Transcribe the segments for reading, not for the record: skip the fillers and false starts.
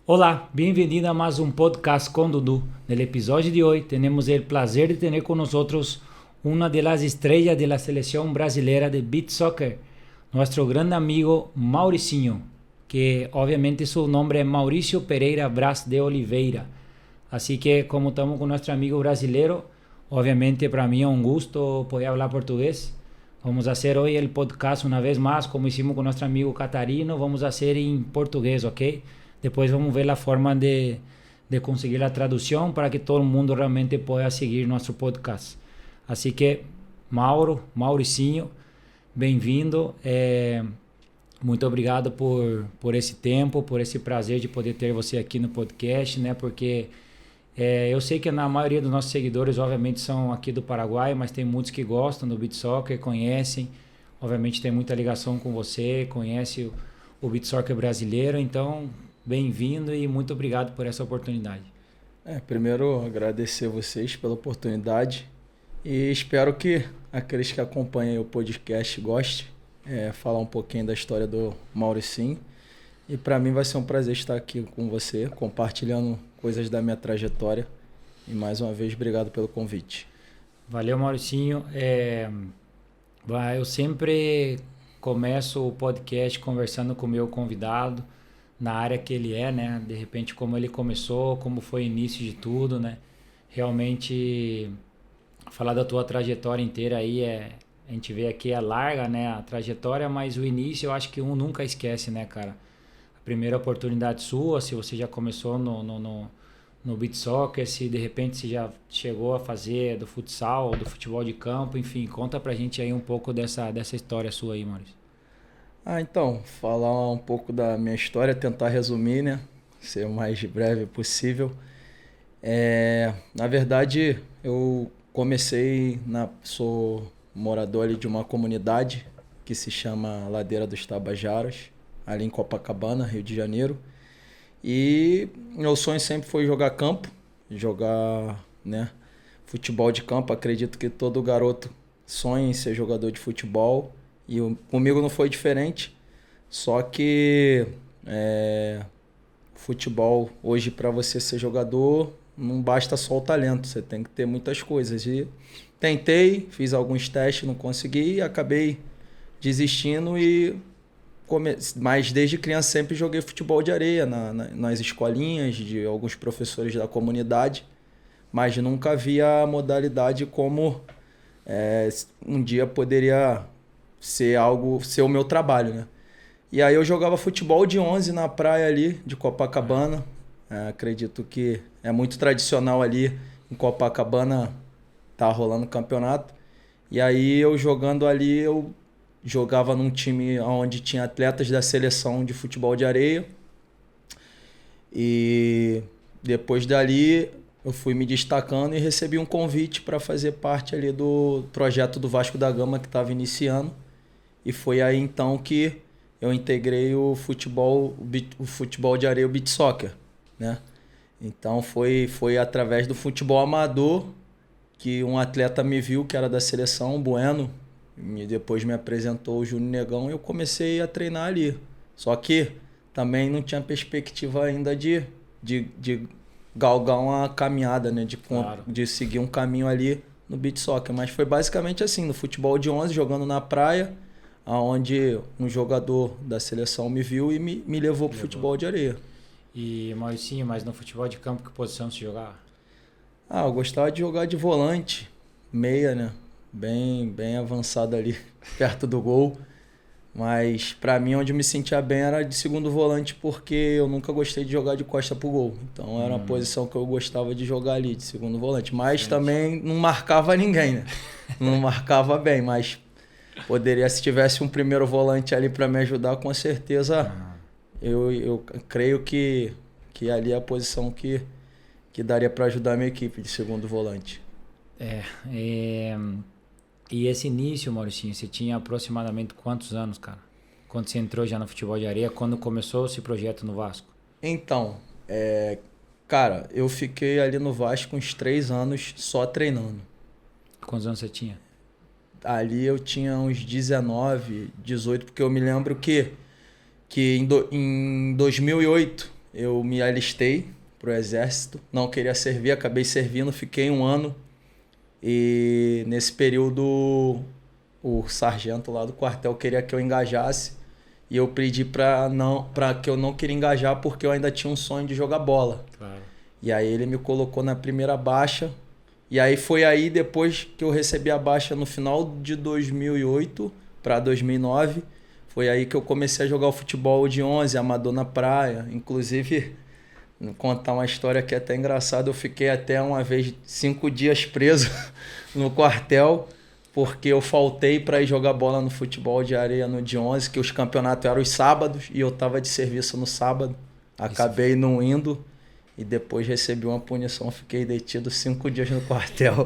Hola, bienvenido a más un podcast con Dudu. En el episodio de hoy tenemos el placer de tener con nosotros una de las estrellas de la selección brasileña de beach soccer, nuestro gran amigo Mauricinho, que obviamente su nombre es Mauricio Pereira Braz de Oliveira. Así que como estamos con nuestro amigo brasileño, obviamente para mí es un gusto poder hablar portugués. Vamos a hacer hoy el podcast una vez más, como hicimos con nuestro amigo Catarino, vamos a hacer en portugués, ¿ok? Después vamos a ver la forma de conseguir la traducción para que todo el mundo realmente pueda seguir nuestro podcast. Así que, Mauricinho, bem-vindo. Muito obrigado por esse tempo, por esse prazer de poder ter você aqui no podcast, né? Porque eu sei que na maioria dos nossos seguidores, obviamente, são aqui do Paraguai, mas tem muitos que gostam do beach soccer, conhecem, obviamente tem muita ligação com você, conhece o beach soccer brasileiro, então bem-vindo e muito obrigado por essa oportunidade. Primeiro, agradecer vocês pela oportunidade e espero que aqueles que acompanhem o podcast gostem, falar um pouquinho da história do Mauricinho. E para mim vai ser um prazer estar aqui com você, compartilhando coisas da minha trajetória. E mais uma vez, obrigado pelo convite. Valeu, Mauricinho. Eu sempre começo o podcast conversando com o meu convidado, na área que ele é, né? De repente, como ele começou, como foi o início de tudo, né? Realmente, falar da tua trajetória inteira aí a gente vê aqui é larga, né? A trajetória, mas o início eu acho que um nunca esquece, né, cara? A primeira oportunidade sua, se você já começou no beach soccer, se de repente você já chegou a fazer do futsal, do futebol de campo, enfim, conta pra gente aí um pouco dessa história sua aí, Maurício. Então, falar um pouco da minha história, tentar resumir, né? Ser o mais breve possível. Na verdade, eu sou morador ali de uma comunidade que se chama Ladeira dos Tabajaras, ali em Copacabana, Rio de Janeiro. E meu sonho sempre foi jogar, né, futebol de campo. Acredito que todo garoto sonha em ser jogador de futebol. E comigo não foi diferente, só que futebol hoje para você ser jogador não basta só o talento, você tem que ter muitas coisas. E tentei, fiz alguns testes, não consegui e acabei desistindo. Mas desde criança sempre joguei futebol de areia nas escolinhas de alguns professores da comunidade, mas nunca vi a modalidade como um dia poderia ser o meu trabalho, né? E aí eu jogava futebol de 11 na praia ali de Copacabana. Acredito que é muito tradicional ali em Copacabana, tá rolando campeonato. E aí eu jogando ali, eu jogava num time onde tinha atletas da seleção de futebol de areia. E depois dali eu fui me destacando e recebi um convite para fazer parte ali do projeto do Vasco da Gama que estava iniciando. E foi aí então que eu integrei o futebol de areia, o beach soccer, né? Então foi através do futebol amador que um atleta me viu, que era da seleção, o Bueno, e depois me apresentou o Júnior Negão e eu comecei a treinar ali. Só que também não tinha perspectiva ainda de galgar uma caminhada, né? Claro. De seguir um caminho ali no beach soccer. Mas foi basicamente assim, no futebol de 11, jogando na praia, onde um jogador da seleção me viu e me levou para o futebol de areia. E, Mauricinho, mas no futebol de campo, que posição você jogava? Eu gostava de jogar de volante, meia, né? Bem avançado ali, perto do gol. Mas para mim, onde eu me sentia bem era de segundo volante, porque eu nunca gostei de jogar de costa pro gol. Então era uma posição que eu gostava de jogar ali, de segundo volante. Mas também não marcava ninguém, né? Não marcava bem, mas poderia, se tivesse um primeiro volante ali para me ajudar, com certeza eu creio que ali é a posição que daria para ajudar a minha equipe de segundo volante. E esse início, Mauricinho, você tinha aproximadamente quantos anos, cara? Quando você entrou já no futebol de areia, quando começou esse projeto no Vasco? Então, cara, eu fiquei ali no Vasco uns 3 anos só treinando. Quantos anos você tinha? Ali eu tinha uns 19, 18, porque eu me lembro que em 2008 eu me alistei pro exército. Não queria servir, acabei servindo, fiquei 1 ano. E nesse período o sargento lá do quartel queria que eu engajasse. E eu pedi para que eu não queria engajar porque eu ainda tinha um sonho de jogar bola. Claro. E aí ele me colocou na primeira baixa. E aí foi aí, depois que eu recebi a baixa no final de 2008 para 2009, foi aí que eu comecei a jogar o futebol de 11, amador na praia. Inclusive, vou contar uma história que é até engraçada. Eu fiquei até uma vez 5 dias preso no quartel, porque eu faltei para ir jogar bola no futebol de areia no de 11, que os campeonatos eram os sábados e eu estava de serviço no sábado. Acabei não indo. E depois recebi uma punição, fiquei detido 5 dias no quartel.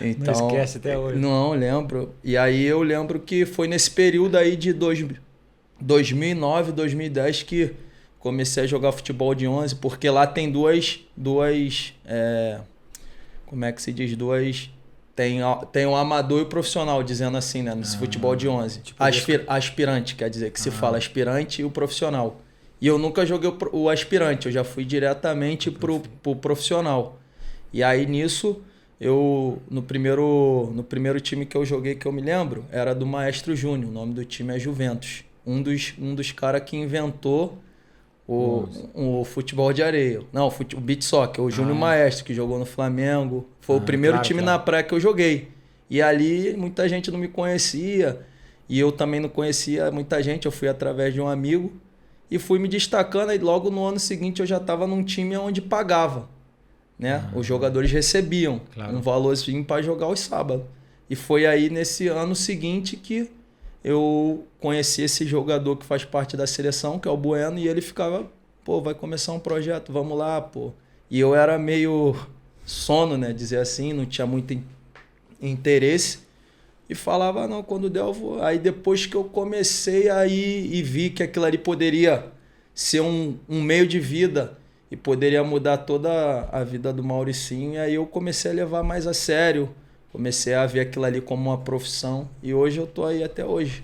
Então, não esquece até hoje. Não, lembro. E aí eu lembro que foi nesse período aí de 2009, 2010 que comecei a jogar futebol de 11, porque lá tem como é que se diz? Tem o amador e o profissional, dizendo assim, né? Nesse futebol de 11. Tipo aspirante, quer dizer, que se fala aspirante e o profissional. E eu nunca joguei o aspirante, eu já fui diretamente pro profissional. E aí nisso, no primeiro time que eu joguei, que eu me lembro, era do Maestro Júnior, o nome do time é Juventus. Um dos caras que inventou o futebol de areia. Não, o beach soccer, o Júnior Maestro, que jogou no Flamengo. Foi o primeiro time na praia que eu joguei. E ali muita gente não me conhecia, e eu também não conhecia muita gente, eu fui através de um amigo. E fui me destacando, e logo no ano seguinte eu já estava num time onde pagava, né? Os jogadores recebiam um valorzinho para jogar os sábados. E foi aí nesse ano seguinte que eu conheci esse jogador que faz parte da seleção, que é o Bueno, e ele ficava, pô, vai começar um projeto, vamos lá, pô. E eu era meio sono, né? Dizer assim, não tinha muito interesse. E falava, não, quando der eu vou. Aí depois que eu comecei aí e vi que aquilo ali poderia ser um meio de vida e poderia mudar toda a vida do Mauricinho, aí eu comecei a levar mais a sério, comecei a ver aquilo ali como uma profissão e hoje eu tô aí até hoje.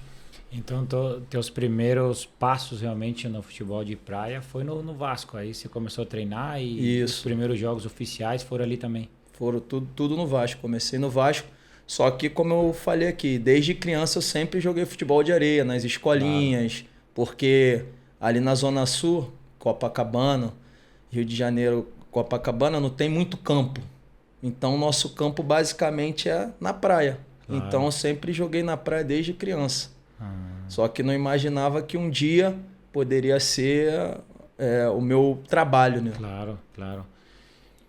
Então, teus primeiros passos realmente no futebol de praia foi no Vasco, aí você começou a treinar e os primeiros jogos oficiais foram ali também? Foram tudo no Vasco, comecei no Vasco. Só que, como eu falei aqui, desde criança eu sempre joguei futebol de areia, nas escolinhas, porque ali na Zona Sul, Copacabana, Rio de Janeiro, Copacabana, não tem muito campo. Então, nosso campo basicamente é na praia. Então, eu sempre joguei na praia desde criança. Só que não imaginava que um dia poderia ser o meu trabalho, né? Claro.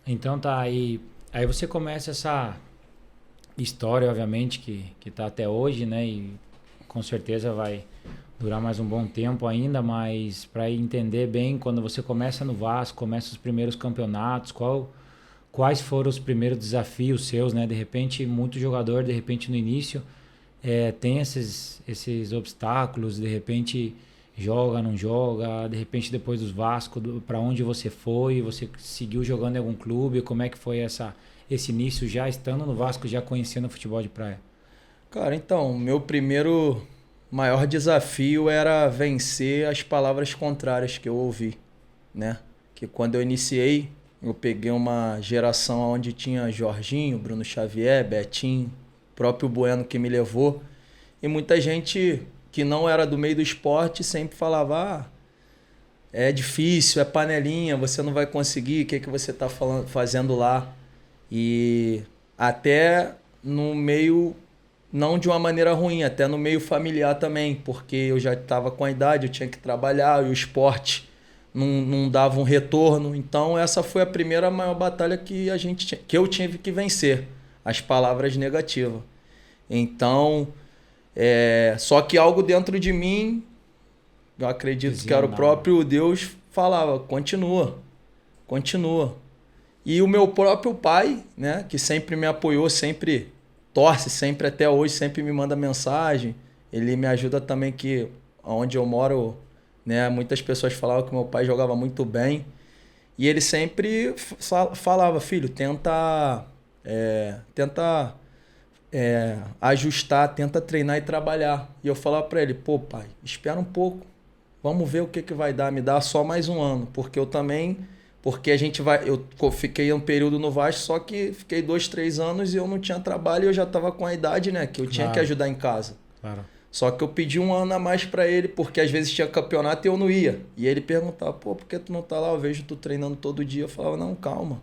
Então, tá aí você começa essa história, obviamente, que tá até hoje, né? E com certeza vai durar mais um bom tempo ainda, mas para entender bem, quando você começa no Vasco, começa os primeiros campeonatos, quais foram os primeiros desafios seus, né? De repente, muito jogador, de repente no início, tem esses obstáculos, de repente joga, não joga, de repente depois dos Vasco, para onde você foi, você seguiu jogando em algum clube, como é que foi esse início já estando no Vasco, já conhecendo o futebol de praia? Cara, então, meu primeiro maior desafio era vencer as palavras contrárias que eu ouvi, né? Que quando eu iniciei, eu peguei uma geração onde tinha Jorginho, Bruno Xavier, Betinho, próprio Bueno que me levou, e muita gente que não era do meio do esporte sempre falava, é difícil, é panelinha, você não vai conseguir, o que você está fazendo lá? E até no meio, não de uma maneira ruim, até no meio familiar também, porque eu já estava com a idade, eu tinha que trabalhar, e o esporte não dava um retorno. Então essa foi a primeira maior batalha que eu tive que vencer, as palavras negativas. Então, só que algo dentro de mim, eu acredito que era o próprio Deus, falava, continua. E o meu próprio pai, né, que sempre me apoiou, sempre torce, sempre até hoje, sempre me manda mensagem. Ele me ajuda também, que onde eu moro, né, muitas pessoas falavam que meu pai jogava muito bem. E ele sempre falava, filho, tenta ajustar, tenta treinar e trabalhar. E eu falava para ele, pô pai, espera um pouco, vamos ver o que vai dar, me dá só mais um ano, porque eu também, porque a gente vai, eu fiquei um período no Vasco, só que fiquei 2, 3 anos e eu não tinha trabalho e eu já estava com a idade, né, que eu tinha que ajudar em casa. Claro. Só que eu pedi um ano a mais para ele, porque às vezes tinha campeonato e eu não ia. E ele perguntava, pô, por que tu não tá lá? Eu vejo tu treinando todo dia. Eu falava, não, calma.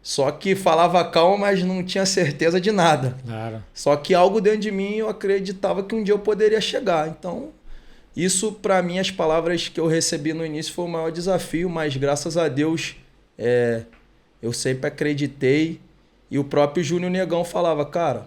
Só que falava calma, mas não tinha certeza de nada. Claro. Só que algo dentro de mim eu acreditava que um dia eu poderia chegar. Então, isso para mim, as palavras que eu recebi no início foi o maior desafio, mas graças a Deus eu sempre acreditei. E o próprio Júnior Negão falava, cara,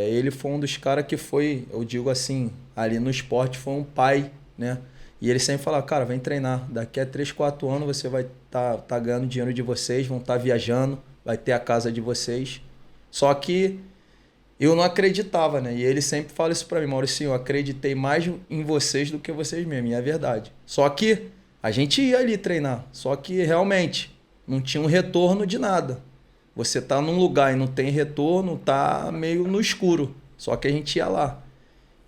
ele foi um dos caras que foi, eu digo assim, ali no esporte foi um pai, né? E ele sempre falava, cara, vem treinar, daqui a 3, 4 anos você vai tá ganhando dinheiro de vocês, vão estar viajando, vai ter a casa de vocês. Só que eu não acreditava, né? E ele sempre fala isso pra mim, Maurício, eu acreditei mais em vocês do que vocês mesmos, e é verdade. Só que a gente ia ali treinar, só que realmente não tinha um retorno de nada. Você tá num lugar e não tem retorno, tá meio no escuro. Só que a gente ia lá.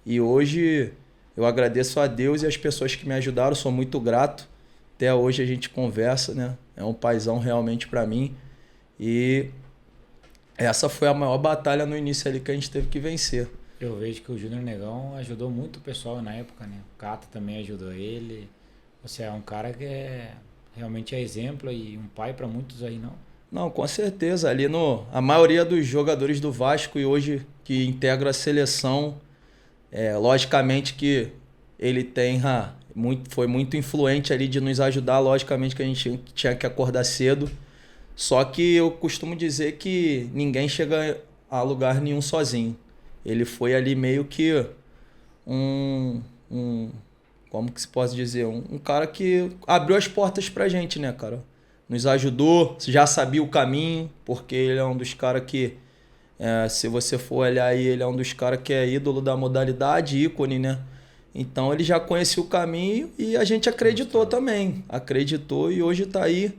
E hoje eu agradeço a Deus e as pessoas que me ajudaram, sou muito grato. Até hoje a gente conversa, né? É um paizão realmente para mim. E essa foi a maior batalha no início ali que a gente teve que vencer. Eu vejo que o Júnior Negão ajudou muito o pessoal na época, né? O Cata também ajudou ele. Você é um cara que realmente é exemplo e um pai para muitos aí, não? Não, com certeza. Ali a maioria dos jogadores do Vasco e hoje que integram a seleção, logicamente que ele foi muito influente ali de nos ajudar, logicamente que a gente tinha que acordar cedo. Só que eu costumo dizer que ninguém chega a lugar nenhum sozinho. Ele foi ali meio que como que se pode dizer? Um cara que abriu as portas pra gente, né, cara? Nos ajudou, já sabia o caminho, porque ele é um dos caras que, se você for olhar aí, ele é um dos caras que é ídolo da modalidade, ícone, né? Então ele já conhecia o caminho e a gente acreditou também. Acreditou e hoje tá aí.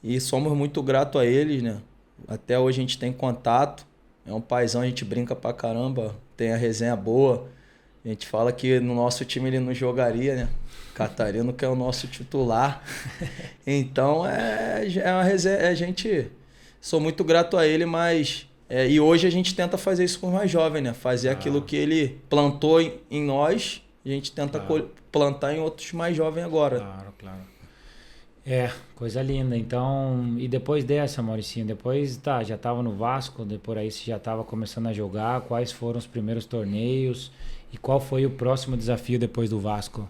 E somos muito gratos a eles, né? Até hoje a gente tem contato. É um paizão, a gente brinca pra caramba, tem a resenha boa. A gente fala que no nosso time ele não jogaria, né? Catarino que é o nosso titular. Então é uma resenha. A gente. Sou muito grato a ele, mas. E hoje a gente tenta fazer isso com os mais jovens, né? Fazer aquilo que ele plantou em nós, a gente tenta plantar em outros mais jovens agora. Claro. Coisa linda. Então, e depois dessa, Mauricinho, depois já estava no Vasco, depois aí você já estava começando a jogar, quais foram os primeiros torneios e qual foi o próximo desafio depois do Vasco?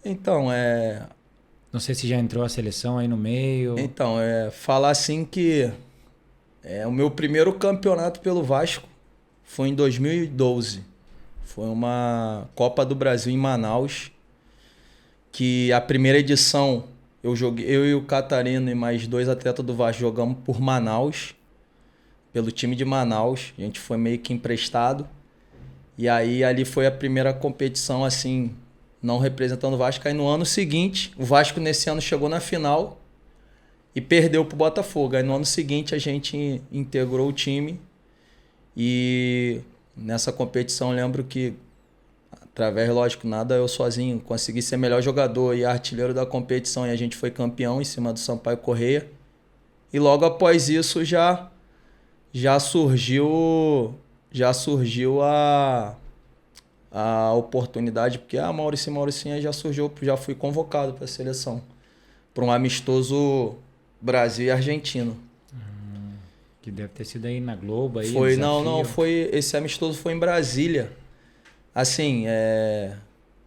Então, não sei se já entrou a seleção aí no meio. Então, falar assim que o meu primeiro campeonato pelo Vasco foi em 2012. Foi uma Copa do Brasil em Manaus, que a primeira edição eu e o Catarino e mais 2 atletas do Vasco jogamos por Manaus, pelo time de Manaus. A gente foi meio que emprestado. E aí ali foi a primeira competição assim, não representando o Vasco. Aí no ano seguinte, o Vasco nesse ano chegou na final e perdeu pro Botafogo. Aí no ano seguinte a gente integrou o time e nessa competição eu lembro que, através, lógico, nada eu sozinho, consegui ser melhor jogador e artilheiro da competição e a gente foi campeão em cima do Sampaio Corrêa. E logo após isso já surgiu a oportunidade, porque Mauricinho já surgiu, já fui convocado para a seleção, para um amistoso Brasil e Argentina. Que deve ter sido aí na Globo aí. Esse amistoso foi em Brasília. Assim,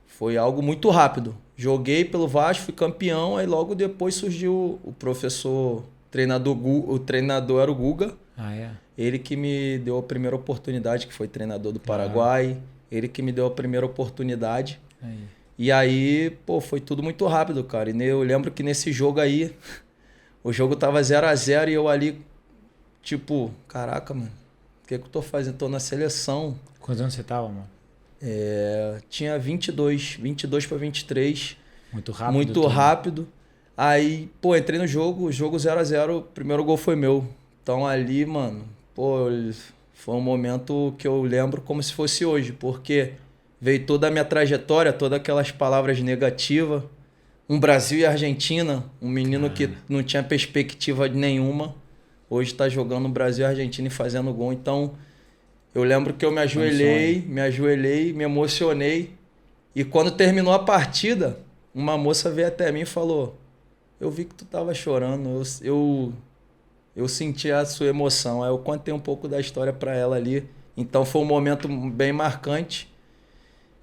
foi algo muito rápido. Joguei pelo Vasco, fui campeão, aí logo depois surgiu o treinador era o Guga. Ele que me deu a primeira oportunidade, que foi treinador do Paraguai. Ele que me deu a primeira oportunidade. E aí, foi tudo muito rápido, cara. E eu lembro que nesse jogo aí, o jogo tava 0-0 e eu ali, tipo, caraca, mano, o que eu tô fazendo? Tô na seleção. Quantos anos você tava, mano? Tinha 22 para 23. Muito rápido. Muito rápido. Aí, entrei no jogo, o jogo 0-0, o primeiro gol foi meu. Então ali, mano, foi um momento que eu lembro como se fosse hoje, porque veio toda a minha trajetória, todas aquelas palavras negativas. Um Brasil e Argentina, um menino que não tinha perspectiva nenhuma, hoje está jogando no Brasil e Argentina e fazendo gol. Então, eu lembro que eu me ajoelhei, me emocionei. E quando terminou a partida, uma moça veio até mim e falou: eu vi que tu tava chorando, eu senti a sua emoção. Aí eu contei um pouco da história para ela ali. Então foi um momento bem marcante.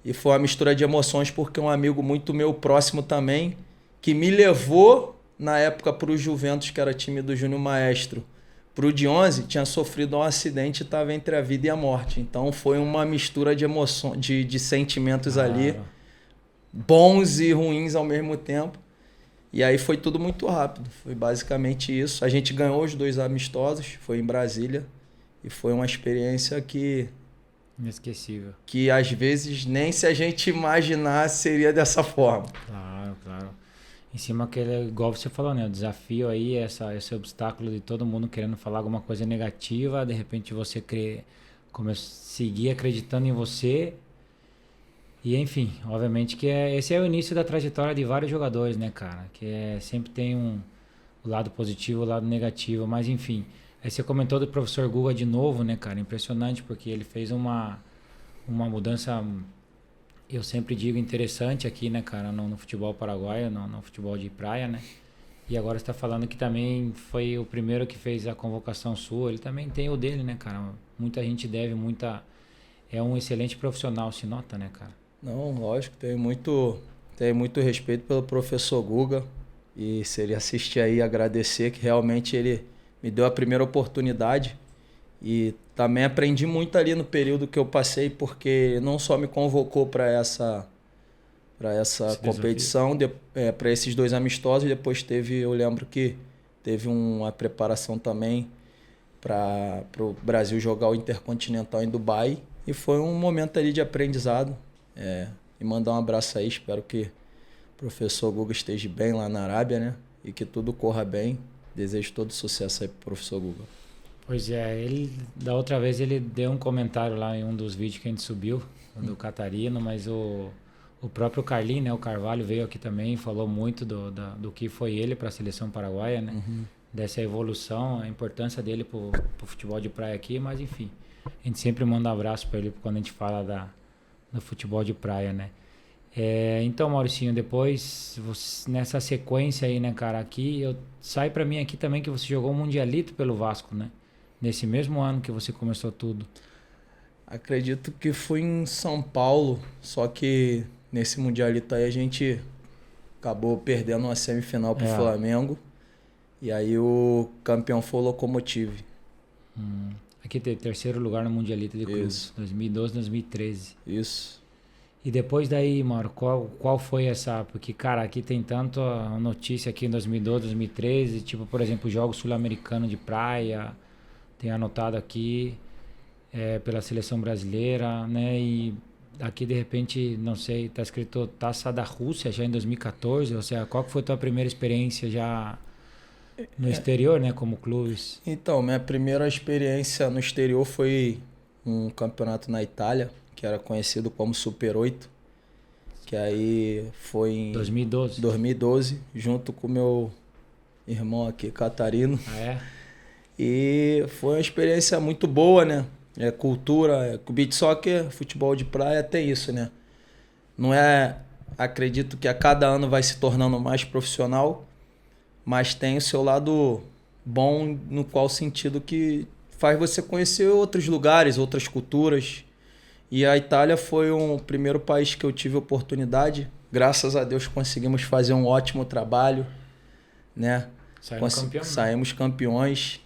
E foi uma mistura de emoções, porque um amigo muito meu próximo também, que me levou na época para o Juventus, que era time do Júnior Maestro, para o de 11, tinha sofrido um acidente e estava entre a vida e a morte. Então foi uma mistura de emoções, de sentimentos ali, bons e ruins ao mesmo tempo. E aí foi tudo muito rápido. Foi basicamente isso. A gente ganhou os 2 amistosos, foi em Brasília. E foi uma experiência que... inesquecível. Que às vezes nem se a gente imaginar seria dessa forma. Claro, claro. Em cima aquele, igual você falou, né? O desafio aí, esse obstáculo de todo mundo querendo falar alguma coisa negativa, de repente você seguir acreditando em você. E enfim, obviamente que esse é o início da trajetória de vários jogadores, né, cara? Sempre tem o lado positivo, o lado negativo, mas enfim. Aí você comentou do professor Guga de novo, né, cara? Impressionante, porque ele fez uma mudança, eu sempre digo, interessante aqui, né, cara? No futebol paraguaio, no futebol de praia, né? E agora você tá falando que também foi o primeiro que fez a convocação sua. Ele também tem o dele, né, cara? Muita gente deve, é um excelente profissional, se nota, né, cara? Não, lógico, tenho muito respeito pelo professor Guga. E se ele assistir aí, agradecer que realmente ele me deu a primeira oportunidade. E também aprendi muito ali no período que eu passei, porque não só me convocou para essa competição, para esses 2 amistosos, depois eu lembro que teve uma preparação também para o Brasil jogar o Intercontinental em Dubai. E foi um momento ali de aprendizado. E mandar um abraço aí, espero que o professor Guga esteja bem lá na Arábia, né? E que tudo corra bem. Desejo todo sucesso aí pro professor Guga. Pois é, da outra vez ele deu um comentário lá em um dos vídeos que a gente subiu, do Catarino, mas o próprio Carlinho, né, o Carvalho, veio aqui também e falou muito do que foi ele para a seleção paraguaia, né? Dessa evolução, a importância dele pro futebol de praia aqui, mas enfim, a gente sempre manda um abraço para ele quando a gente fala do futebol de praia, né? Então, Mauricinho, depois, nessa sequência aí, né, cara, aqui, sai pra mim aqui também que você jogou o Mundialito pelo Vasco, né? Nesse mesmo ano que você começou tudo. Acredito que fui em São Paulo, só que nesse Mundialito aí a gente acabou perdendo uma semifinal pro Flamengo. E aí o campeão foi o Lokomotiv. Aqui tem 3º lugar no Mundialito de clubes, 2012, 2013. Isso. E depois daí, Mauro, qual foi essa... Porque, cara, aqui tem tanto a notícia aqui em 2012, 2013, tipo, por exemplo, Jogos Sul-Americanos de praia, tem anotado aqui pela seleção brasileira, né? E aqui, de repente, não sei, tá escrito Taça da Rússia já em 2014, ou seja, qual que foi a tua primeira experiência já no exterior, né, como clubes? Então, minha primeira experiência no exterior foi um campeonato na Itália, que era conhecido como Super 8, que aí foi em 2012, junto com meu irmão aqui, Catarino. E foi uma experiência muito boa, né? Cultura, beach soccer, futebol de praia, tem isso, né? Não é... Acredito que a cada ano vai se tornando mais profissional, mas tem o seu lado bom, no qual sentido que faz você conhecer outros lugares, outras culturas. E a Itália foi o primeiro país que eu tive oportunidade. Graças a Deus conseguimos fazer um ótimo trabalho, né? Saímos campeões.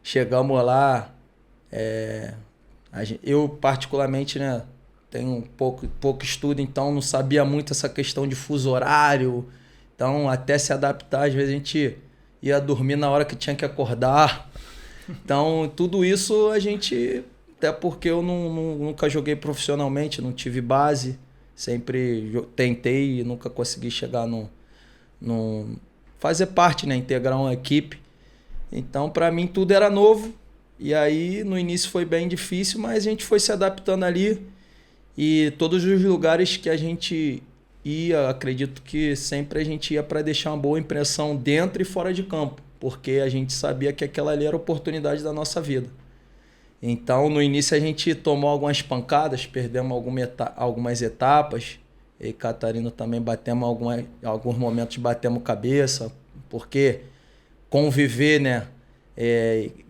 Chegamos lá. Eu particularmente, né, tenho pouco estudo, então não sabia muito essa questão de fuso horário. Então, até se adaptar, às vezes a gente ia dormir na hora que tinha que acordar. Então, tudo isso a gente... Até porque eu nunca joguei profissionalmente, não tive base. Sempre tentei e nunca consegui chegar fazer parte, né? Integrar uma equipe. Então, para mim, tudo era novo. E aí, no início foi bem difícil, mas a gente foi se adaptando ali. E todos os lugares que a gente ia, acredito que sempre a gente ia para deixar uma boa impressão dentro e fora de campo, porque a gente sabia que aquela ali era a oportunidade da nossa vida. Então, no início a gente tomou algumas pancadas, perdemos algumas etapas. Eu e Catarina também batemos alguns momentos, batemos cabeça, porque conviver, né,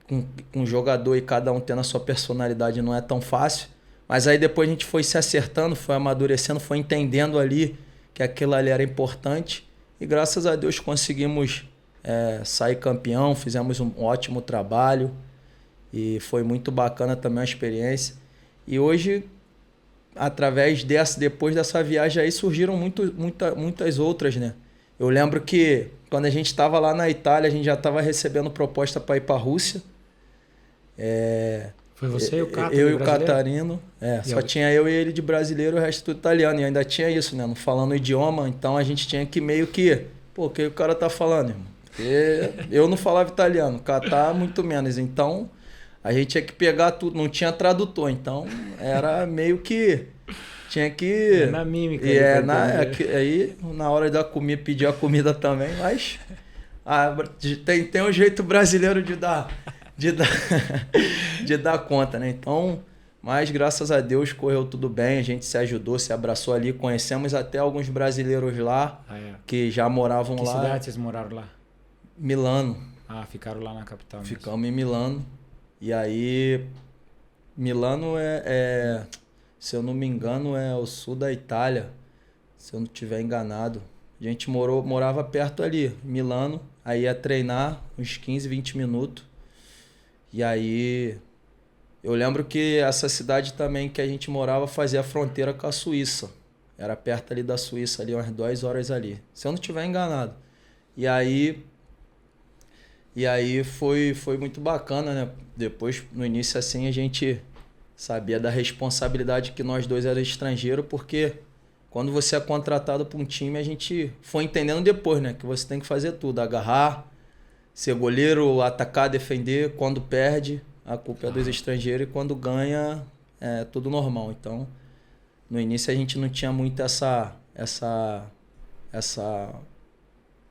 com um jogador e cada um tendo a sua personalidade não é tão fácil. Mas aí depois a gente foi se acertando, foi amadurecendo, foi entendendo ali que aquilo ali era importante. E graças a Deus conseguimos sair campeão, fizemos um ótimo trabalho. E foi muito bacana também a experiência. E hoje, depois dessa viagem aí, surgiram muitas outras, né? Eu lembro que quando a gente estava lá na Itália, a gente já estava recebendo proposta para ir para a Rússia. Foi você e o Cato? Eu e o Catarino. Só tinha eu e ele de brasileiro, o resto tudo italiano. E ainda tinha isso, né? Não falando o idioma, então a gente tinha que meio que... Pô, o que o cara tá falando, irmão? Porque eu não falava italiano, o Catar muito menos. Então... A gente tinha que pegar tudo, não tinha tradutor, então era meio que tinha que... Na mímica. Aí na hora da comida, pedir a comida também, mas tem um jeito brasileiro de dar conta, né? Então, mas graças a Deus correu tudo bem, a gente se ajudou, se abraçou ali, conhecemos até alguns brasileiros lá que já moravam lá. Que cidade vocês moraram lá? Milano. Ficaram lá na capital mesmo. Ficamos em Milano. E aí, Milano se eu não me engano, é o sul da Itália, se eu não estiver enganado. A gente morava perto ali, Milano, aí ia treinar uns 15, 20 minutos. E aí, eu lembro que essa cidade também que a gente morava fazia a fronteira com a Suíça. Era perto ali da Suíça, ali umas 2 horas ali, se eu não estiver enganado. E aí foi muito bacana, né? Depois, no início, assim, a gente sabia da responsabilidade que nós dois éramos estrangeiros, porque quando você é contratado para um time, a gente foi entendendo depois, né? Que você tem que fazer tudo, agarrar, ser goleiro, atacar, defender. Quando perde, a culpa é dos estrangeiros, e quando ganha, é tudo normal. Então, no início a gente não tinha muito essa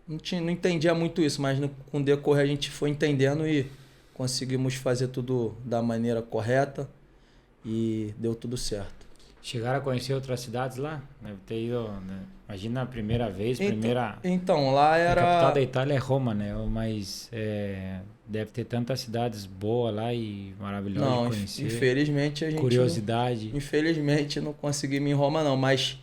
não entendia muito isso, mas com o decorrer a gente foi entendendo e conseguimos fazer tudo da maneira correta e deu tudo certo. Chegaram a conhecer outras cidades lá? Deve ter ido, né? Imagina a primeira vez, Então, lá era... A capital da Itália é Roma, né? Mas deve ter tantas cidades boas lá e maravilhosas de conhecer. Infelizmente a gente... Curiosidade. Infelizmente não conseguimos ir em Roma não, mas...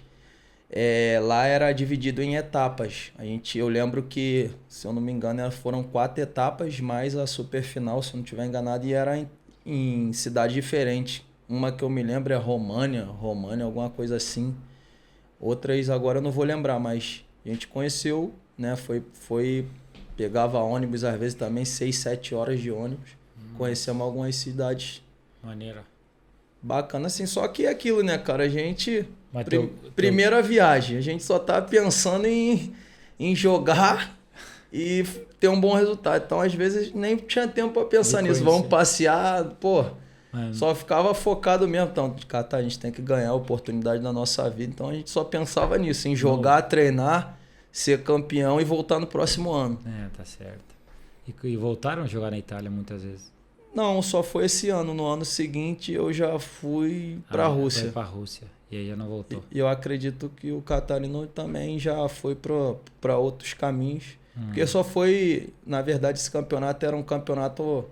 lá era dividido em etapas. Eu lembro que, se eu não me engano, foram 4 etapas, mais a superfinal, se eu não estiver enganado, e era em cidades diferentes. Uma que eu me lembro é România, alguma coisa assim. Outras agora eu não vou lembrar, mas a gente conheceu, né? Pegava ônibus às vezes também, 6, 7 horas de ônibus. Conhecemos algumas cidades. Maneira. Bacana, assim, só que é aquilo, né, cara? A gente... Primeira viagem, a gente só tá pensando em jogar e ter um bom resultado. Então, às vezes, nem tinha tempo para pensar nisso. Vamos passear, só ficava focado mesmo. Então, a gente tem que ganhar a oportunidade da nossa vida. Então, a gente só pensava nisso, em jogar, treinar, ser campeão e voltar no próximo ano. Tá certo. E voltaram a jogar na Itália muitas vezes? Não, só foi esse ano. No ano seguinte, eu já fui para a Rússia. Foi para a Rússia. E aí já não voltou. E eu acredito que o Catarino também já foi para outros caminhos. Porque só foi... Na verdade, esse campeonato era um campeonato...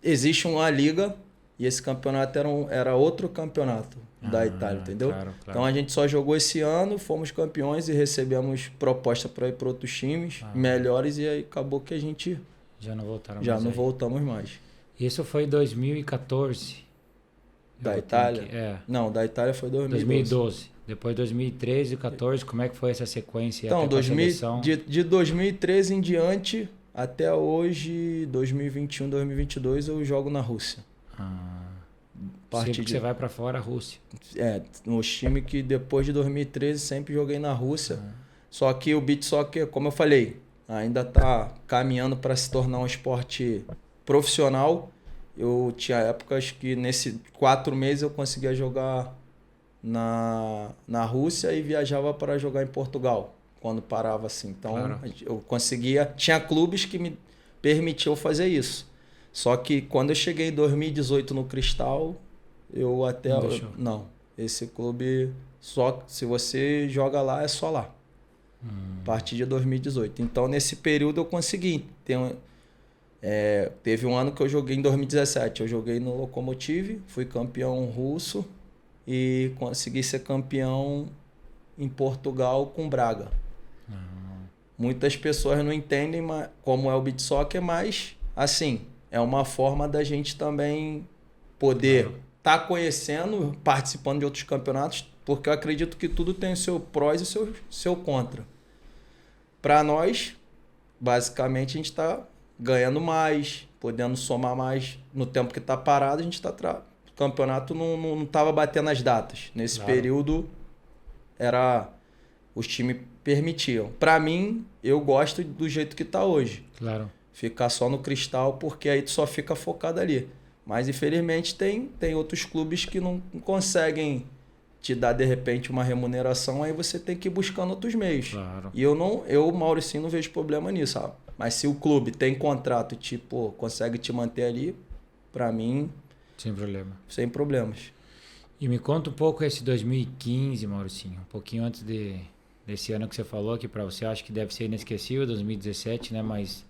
Existe uma liga e esse campeonato era outro campeonato da Itália, entendeu? Claro. Então a gente só jogou esse ano, fomos campeões e recebemos proposta para ir para outros times melhores e aí acabou que a gente... Já não voltaram já mais. Já não voltamos mais. Isso foi em 2014. Da Itália? Não, da Itália foi 2012. Depois 2013 e 2014, como é que foi essa sequência? Então, de 2013 em diante, até hoje, 2021, 2022, eu jogo na Rússia. Sempre que você vai para fora, a Rússia. Nos times que depois de 2013 sempre joguei na Rússia. Só que o beach soccer, como eu falei, ainda está caminhando para se tornar um esporte profissional. Eu tinha épocas que nesses 4 meses eu conseguia jogar na Rússia e viajava para jogar em Portugal, quando parava assim. Então, Claro. eu conseguia... Tinha clubes que me permitiam fazer isso. Só que quando eu cheguei em 2018 no Cristal, eu até... Não deixou. Não, esse clube, só se você joga lá, é só lá. A partir de 2018. Então, nesse período, eu consegui. Teve um ano que eu joguei em 2017. Eu joguei no Lokomotiv, fui campeão russo e consegui ser campeão em Portugal com Braga. Muitas pessoas não entendem como é o beach soccer, mas, assim, é uma forma da gente também poder estar conhecendo, participando de outros campeonatos, porque eu acredito que tudo tem o seu prós e o seu contra. Para nós, basicamente, a gente está ganhando mais, podendo somar mais. No tempo que está parado, a gente está... O campeonato não estava batendo as datas. Nesse período, os times permitiam. Para mim, eu gosto do jeito que está hoje. Claro. Ficar só no Cristal, porque aí tu só fica focado ali. Mas, infelizmente, tem outros clubes que não conseguem te dar, de repente, uma remuneração, aí você tem que ir buscando outros meios. Claro. E eu, Mauricinho, não vejo problema nisso, sabe? Mas se o clube tem contrato e consegue te manter ali, para mim... Sem problema. Sem problemas. E me conta um pouco esse 2015, Mauricinho. Um pouquinho antes desse ano que você falou, que para você acho que deve ser inesquecível, 2017, né? Mas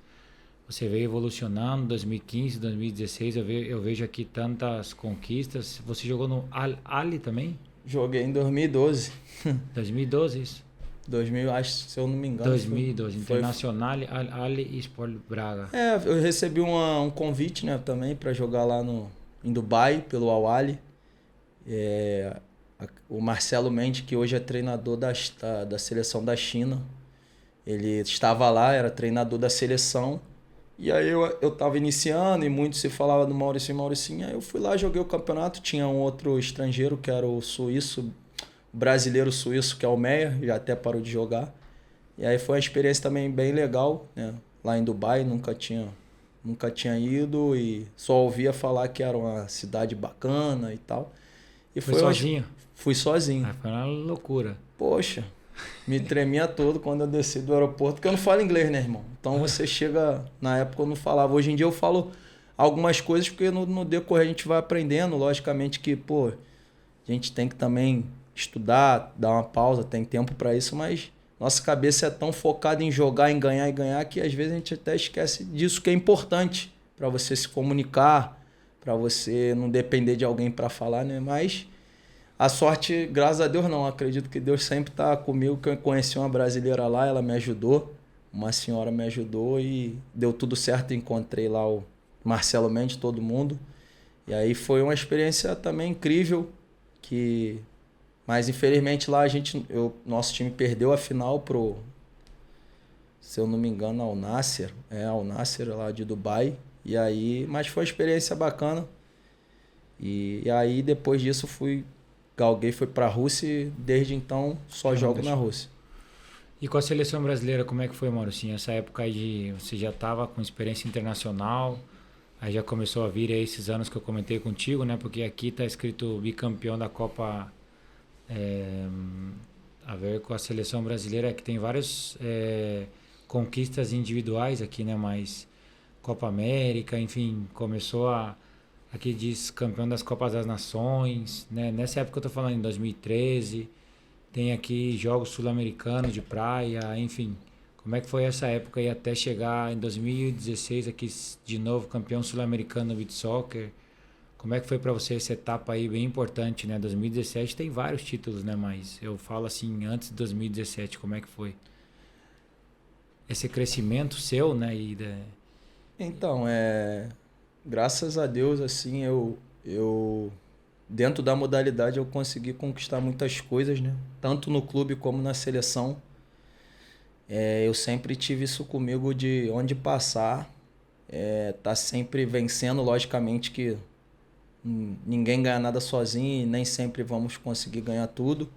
você veio evolucionando, 2015, 2016, eu vejo aqui tantas conquistas. Você jogou no Ali também? Joguei em 2012. 2012, isso? 2000, acho, se eu não me engano. 2012, Internacional Ali Sport Braga. Eu recebi um convite, né, também para jogar lá em Dubai, pelo Al Ahly. O Marcelo Mendes, que hoje é treinador da seleção da China, ele estava lá, era treinador da seleção. E aí eu estava iniciando e muito se falava do Mauricinho. Aí eu fui lá, joguei o campeonato. Tinha um outro estrangeiro, que era o suíço, brasileiro suíço, que é o Meyer, já até parou de jogar. E aí foi uma experiência também bem legal, né? Lá em Dubai, nunca tinha ido e só ouvia falar que era uma cidade bacana e tal. E foi sozinho? Fui sozinho. Foi uma loucura. Poxa, me tremia todo quando eu desci do aeroporto, porque eu não falo inglês, né, irmão? Então você chega... Na época eu não falava. Hoje em dia eu falo algumas coisas, porque no decorrer a gente vai aprendendo. Logicamente que, a gente tem que também estudar, dar uma pausa, tem tempo para isso, mas nossa cabeça é tão focada em jogar, em ganhar, que às vezes a gente até esquece disso que é importante para você se comunicar, para você não depender de alguém para falar, né? Mas a sorte, graças a Deus, não. Acredito que Deus sempre está comigo, que eu conheci uma brasileira lá, ela me ajudou, uma senhora me ajudou e deu tudo certo. Encontrei lá o Marcelo Mendes, todo mundo. E aí foi uma experiência também incrível, mas infelizmente lá nosso time perdeu a final se eu não me engano, Al Nassr lá de Dubai. E aí, mas foi uma experiência bacana. E aí depois disso galguei, fui para a Rússia e desde então só jogo na Rússia. E com a seleção brasileira, como é que foi, Mauricinho? Essa época aí você já estava com experiência internacional, aí já começou a vir aí esses anos que eu comentei contigo, né? Porque aqui está escrito bicampeão da Copa, a ver com a seleção brasileira, que tem várias conquistas individuais aqui, né? Mas Copa América, enfim, aqui diz campeão das Copas das Nações, né? Nessa época eu tô falando, em 2013, tem aqui jogos sul-americanos de praia, enfim. Como é que foi essa época aí até chegar em 2016 aqui de novo campeão sul-americano no beach soccer? Como é que foi para você essa etapa aí bem importante, né? 2017 tem vários títulos, né? Mas eu falo assim, antes de 2017, como é que foi? Esse crescimento seu, né? Então, graças a Deus, assim, eu dentro da modalidade eu consegui conquistar muitas coisas, né? Tanto no clube como na seleção. Eu sempre tive isso comigo de onde passar, tá sempre vencendo. Logicamente que ninguém ganha nada sozinho e nem sempre vamos conseguir ganhar tudo.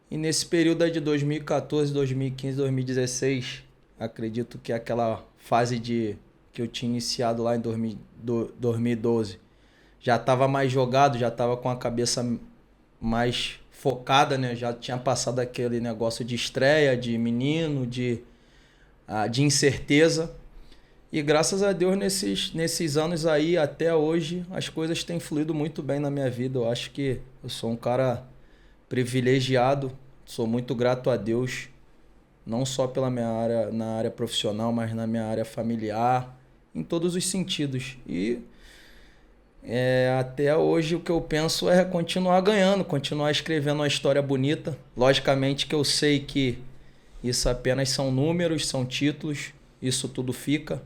E nesse período aí de 2014, 2015, 2016, acredito que aquela fase que eu tinha iniciado lá em 2012, já estava mais jogado, já estava com a cabeça mais focada, né? Já tinha passado aquele negócio de estreia, de menino, de incerteza. E graças a Deus, nesses anos aí, até hoje, as coisas têm fluído muito bem na minha vida. Eu acho que eu sou um cara privilegiado, sou muito grato a Deus, não só pela minha área, na área profissional, mas na minha área familiar, em todos os sentidos. E até hoje o que eu penso é continuar ganhando, continuar escrevendo uma história bonita. Logicamente que eu sei que isso apenas são números, são títulos, isso tudo fica.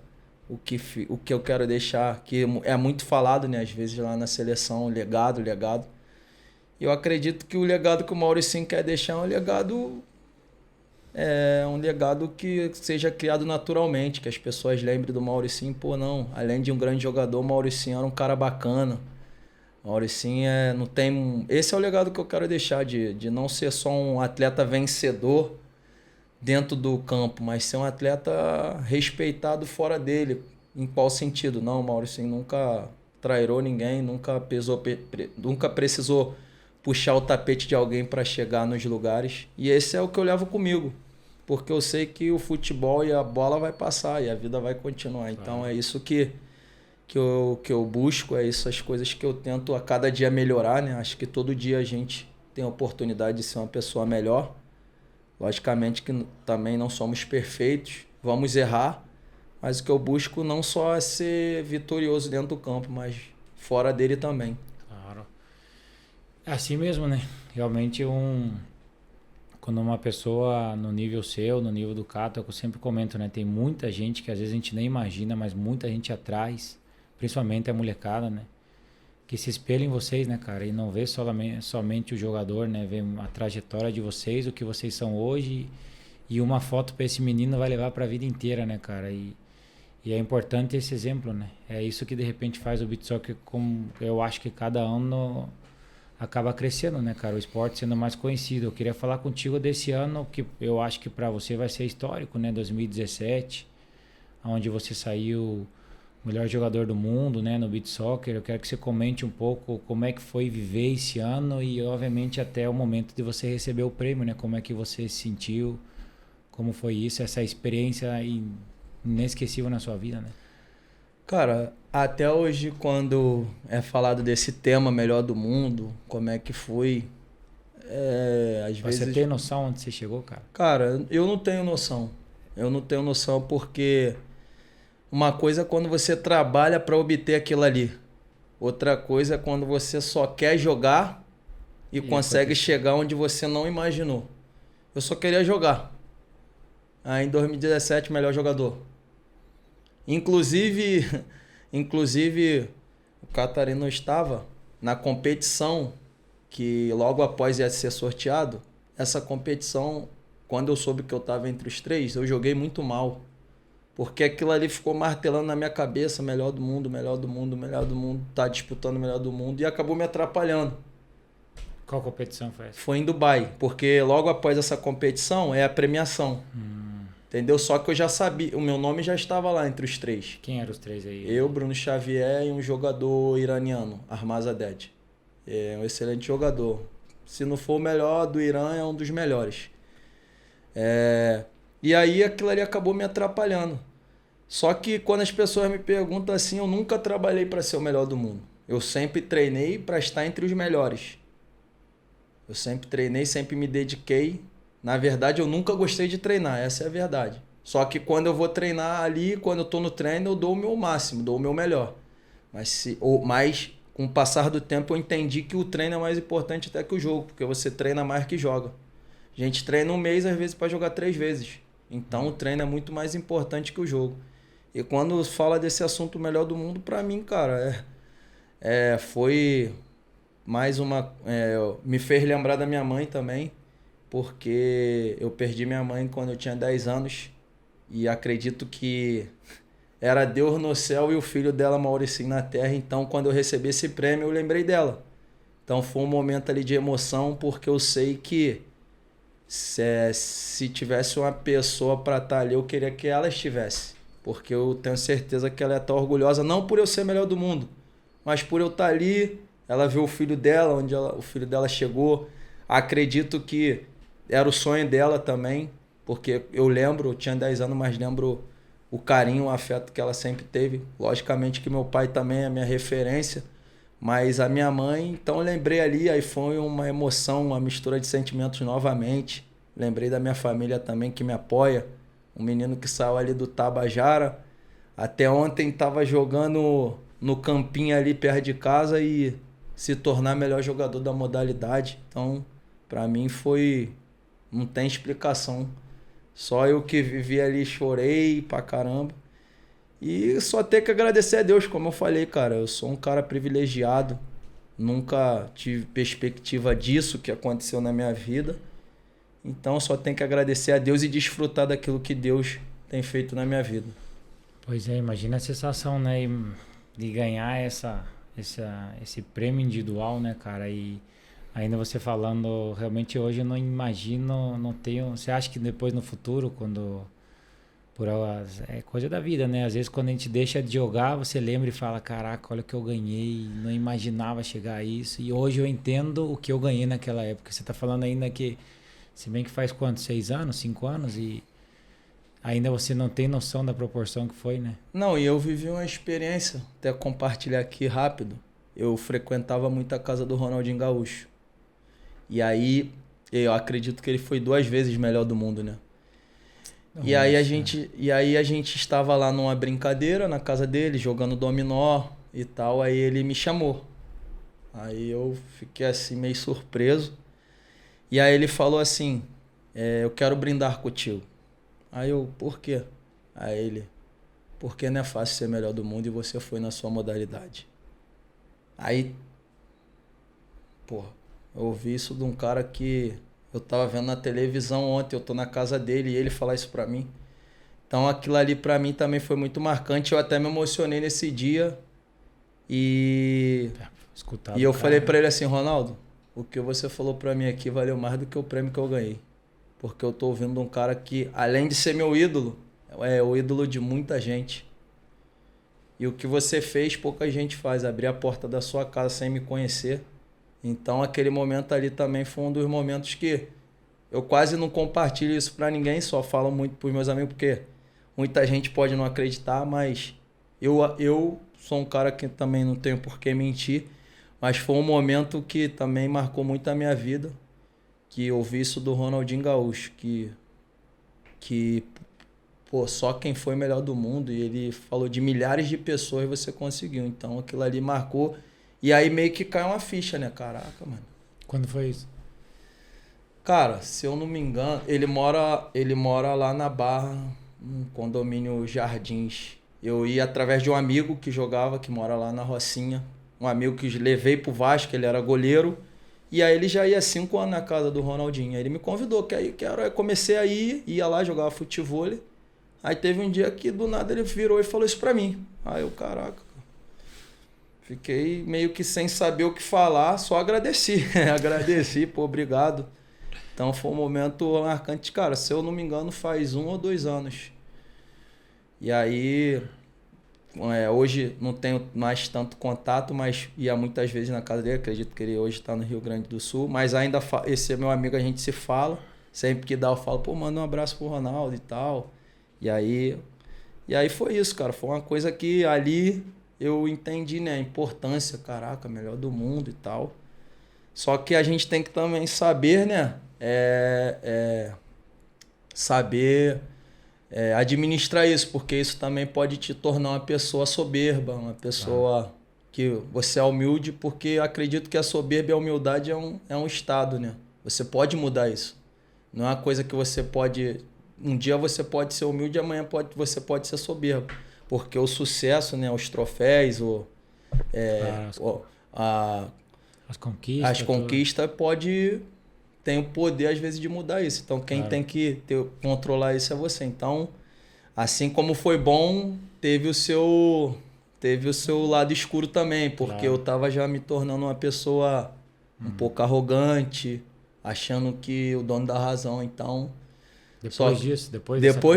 O que eu quero deixar, que é muito falado, né, às vezes lá na seleção, legado. Eu acredito que o legado que o Mauricinho quer deixar é um legado que seja criado naturalmente, que as pessoas lembrem do Mauricinho, pô, não, além de um grande jogador, o Mauricinho era um cara bacana. O Mauricinho não tem... Esse é o legado que eu quero deixar, de não ser só um atleta vencedor dentro do campo, mas ser um atleta respeitado fora dele. Em qual sentido? Não, o Mauricinho nunca trairou ninguém, nunca precisou puxar o tapete de alguém para chegar nos lugares. E esse é o que eu levo comigo, porque eu sei que o futebol e a bola vai passar e a vida vai continuar. Então é isso que eu busco, é isso, as coisas que eu tento a cada dia melhorar, né? Acho que todo dia a gente tem a oportunidade de ser uma pessoa melhor. Logicamente que também não somos perfeitos, vamos errar, mas o que eu busco não só é ser vitorioso dentro do campo, mas fora dele também. Claro. É assim mesmo, né? Realmente quando uma pessoa no nível seu, no nível do Cato, é o que eu sempre comento, né? Tem muita gente que às vezes a gente nem imagina, mas muita gente atrás, principalmente a molecada, né? Que se espelha em vocês, né, cara? E não vê somente o jogador, né? Vê a trajetória de vocês, o que vocês são hoje. E uma foto para esse menino vai levar para a vida inteira, né, cara? E é importante esse exemplo, né? É isso que de repente faz o beach soccer, como eu acho que cada ano acaba crescendo, né, cara? O esporte sendo mais conhecido. Eu queria falar contigo desse ano, que eu acho que para você vai ser histórico, né? 2017, onde você saiu melhor jogador do mundo, né, no beach soccer. Eu quero que você comente um pouco como é que foi viver esse ano e, obviamente, até o momento de você receber o prêmio, né? Como é que você se sentiu, como foi isso, essa experiência inesquecível na sua vida, né? Cara, até hoje, quando é falado desse tema melhor do mundo, como é que foi, às vezes... Você tem noção onde você chegou, cara? Cara, eu não tenho noção. Eu não tenho noção porque... Uma coisa é quando você trabalha para obter aquilo ali. Outra coisa é quando você só quer jogar e consegue chegar onde você não imaginou. Eu só queria jogar. Aí em 2017, melhor jogador. Inclusive o Catarino estava na competição que logo após ia ser sorteado. Essa competição, quando eu soube que eu estava entre os 3, eu joguei muito mal. Porque aquilo ali ficou martelando na minha cabeça, melhor do mundo, tá disputando o melhor do mundo, e acabou me atrapalhando. Qual competição foi essa? Foi em Dubai, porque logo após essa competição é a premiação. Entendeu? Só que eu já sabia, o meu nome já estava lá entre os 3. Quem eram os 3 aí? Eu, Bruno Xavier e um jogador iraniano, Armazadeh. É um excelente jogador. Se não for o melhor do Irã, é um dos melhores. E aí aquilo ali acabou me atrapalhando. Só que quando as pessoas me perguntam assim, eu nunca trabalhei para ser o melhor do mundo. Eu sempre treinei para estar entre os melhores. Eu sempre treinei, sempre me dediquei. Na verdade, eu nunca gostei de treinar, essa é a verdade. Só que quando eu vou treinar ali, quando eu estou no treino, eu dou o meu máximo, dou o meu melhor. Mas com o passar do tempo, eu entendi que o treino é mais importante até que o jogo, porque você treina mais que joga. A gente treina um mês, às vezes, para jogar 3 vezes. Então, o treino é muito mais importante que o jogo. E quando fala desse assunto melhor do mundo, para mim, cara, foi mais uma... me fez lembrar da minha mãe também, porque eu perdi minha mãe quando eu tinha 10 anos e acredito que era Deus no céu e o filho dela, Mauricinho, na terra. Então, quando eu recebi esse prêmio, eu lembrei dela. Então, foi um momento ali de emoção, porque eu sei que se tivesse uma pessoa para estar ali, eu queria que ela estivesse. Porque eu tenho certeza que ela é tão orgulhosa, não por eu ser melhor do mundo, mas por eu estar ali, ela viu o filho dela, o filho dela chegou. Acredito que era o sonho dela também, porque eu lembro, eu tinha 10 anos, mas lembro o carinho, o afeto que ela sempre teve. Logicamente que meu pai também é a minha referência, mas a minha mãe, então eu lembrei ali, aí foi uma emoção, uma mistura de sentimentos novamente. Lembrei da minha família também que me apoia, um menino que saiu ali do Tabajara, até ontem estava jogando no campinho ali perto de casa e se tornar melhor jogador da modalidade. Então, para mim foi... não tem explicação. Só eu que vivi ali, chorei pra caramba. E só ter que agradecer a Deus, como eu falei, cara. Eu sou um cara privilegiado. Nunca tive perspectiva disso que aconteceu na minha vida. Então só tenho que agradecer a Deus e desfrutar daquilo que Deus tem feito na minha vida. Pois é, imagina a sensação, né? De ganhar esse prêmio individual, né, cara? E ainda você falando, realmente hoje eu não imagino, não tenho... Você acha que depois no futuro, quando... É coisa da vida, né? Às vezes quando a gente deixa de jogar, você lembra e fala, caraca, olha o que eu ganhei, não imaginava chegar a isso. E hoje eu entendo o que eu ganhei naquela época. Você tá falando ainda que, se bem que faz quanto? 6 anos, 5 anos? E ainda você não tem noção da proporção que foi, né? Não, e eu vivi uma experiência, até compartilhar aqui rápido. Eu frequentava muito a casa do Ronaldinho Gaúcho. E aí, eu acredito que ele foi 2 vezes melhor do mundo, né? E aí a gente estava lá numa brincadeira na casa dele, jogando dominó e tal, aí ele me chamou. Aí eu fiquei assim meio surpreso. E aí ele falou assim, eu quero brindar contigo. Aí eu, por quê? Aí ele, porque não é fácil ser melhor do mundo e você foi na sua modalidade. Aí, porra, eu ouvi isso de um cara que eu tava vendo na televisão ontem, eu tô na casa dele e ele falar isso pra mim. Então aquilo ali pra mim também foi muito marcante, eu até me emocionei nesse dia e eu falei pra ele assim, Ronaldo, o que você falou pra mim aqui valeu mais do que o prêmio que eu ganhei. Porque eu tô ouvindo de um cara que, além de ser meu ídolo, é o ídolo de muita gente. E o que você fez, pouca gente faz, abrir a porta da sua casa sem me conhecer. Então aquele momento ali também foi um dos momentos que eu quase não compartilho isso pra ninguém, só falo muito pros meus amigos, porque muita gente pode não acreditar, mas eu sou um cara que também não tenho por que mentir, mas foi um momento que também marcou muito a minha vida, que eu ouvi isso do Ronaldinho Gaúcho, que pô, só quem foi melhor do mundo, e ele falou de milhares de pessoas e você conseguiu, então aquilo ali marcou. E aí meio que cai uma ficha, né? Caraca, mano. Quando foi isso? Cara, se eu não me engano, ele mora lá na Barra, no condomínio Jardins. Eu ia através de um amigo que jogava, que mora lá na Rocinha. Um amigo que levei pro Vasco, ele era goleiro. E aí ele já ia 5 anos na casa do Ronaldinho. Aí ele me convidou, que aí eu comecei a ir, ia lá, jogava futevôlei. Aí teve um dia que do nada ele virou e falou isso pra mim. Aí eu, caraca. Fiquei meio que sem saber o que falar, só agradeci. Agradeci, pô, obrigado. Então foi um momento marcante, cara. Se eu não me engano, faz 1 ou 2 anos. E aí, hoje não tenho mais tanto contato, mas ia muitas vezes na casa dele. Acredito que ele hoje está no Rio Grande do Sul. Mas ainda, esse é meu amigo, a gente se fala. Sempre que dá, eu falo, pô, manda um abraço pro Ronaldo e tal. E aí foi isso, cara. Foi uma coisa que ali eu entendi, né, a importância, caraca, melhor do mundo e tal. Só que a gente tem que também saber, né, saber administrar isso, porque isso também pode te tornar uma pessoa soberba, uma pessoa que você é humilde, porque eu acredito que a soberba e a humildade é um estado, né? Você pode mudar isso. Não é uma coisa que você pode... Um dia você pode ser humilde, amanhã você pode ser soberbo. Porque o sucesso, né, os troféus, as conquistas tem o poder às vezes de mudar isso. Então quem tem que controlar isso é você. Então, assim como foi bom, teve o seu lado escuro também, porque eu tava já me tornando uma pessoa um pouco arrogante, achando que o dono da razão. Então, depois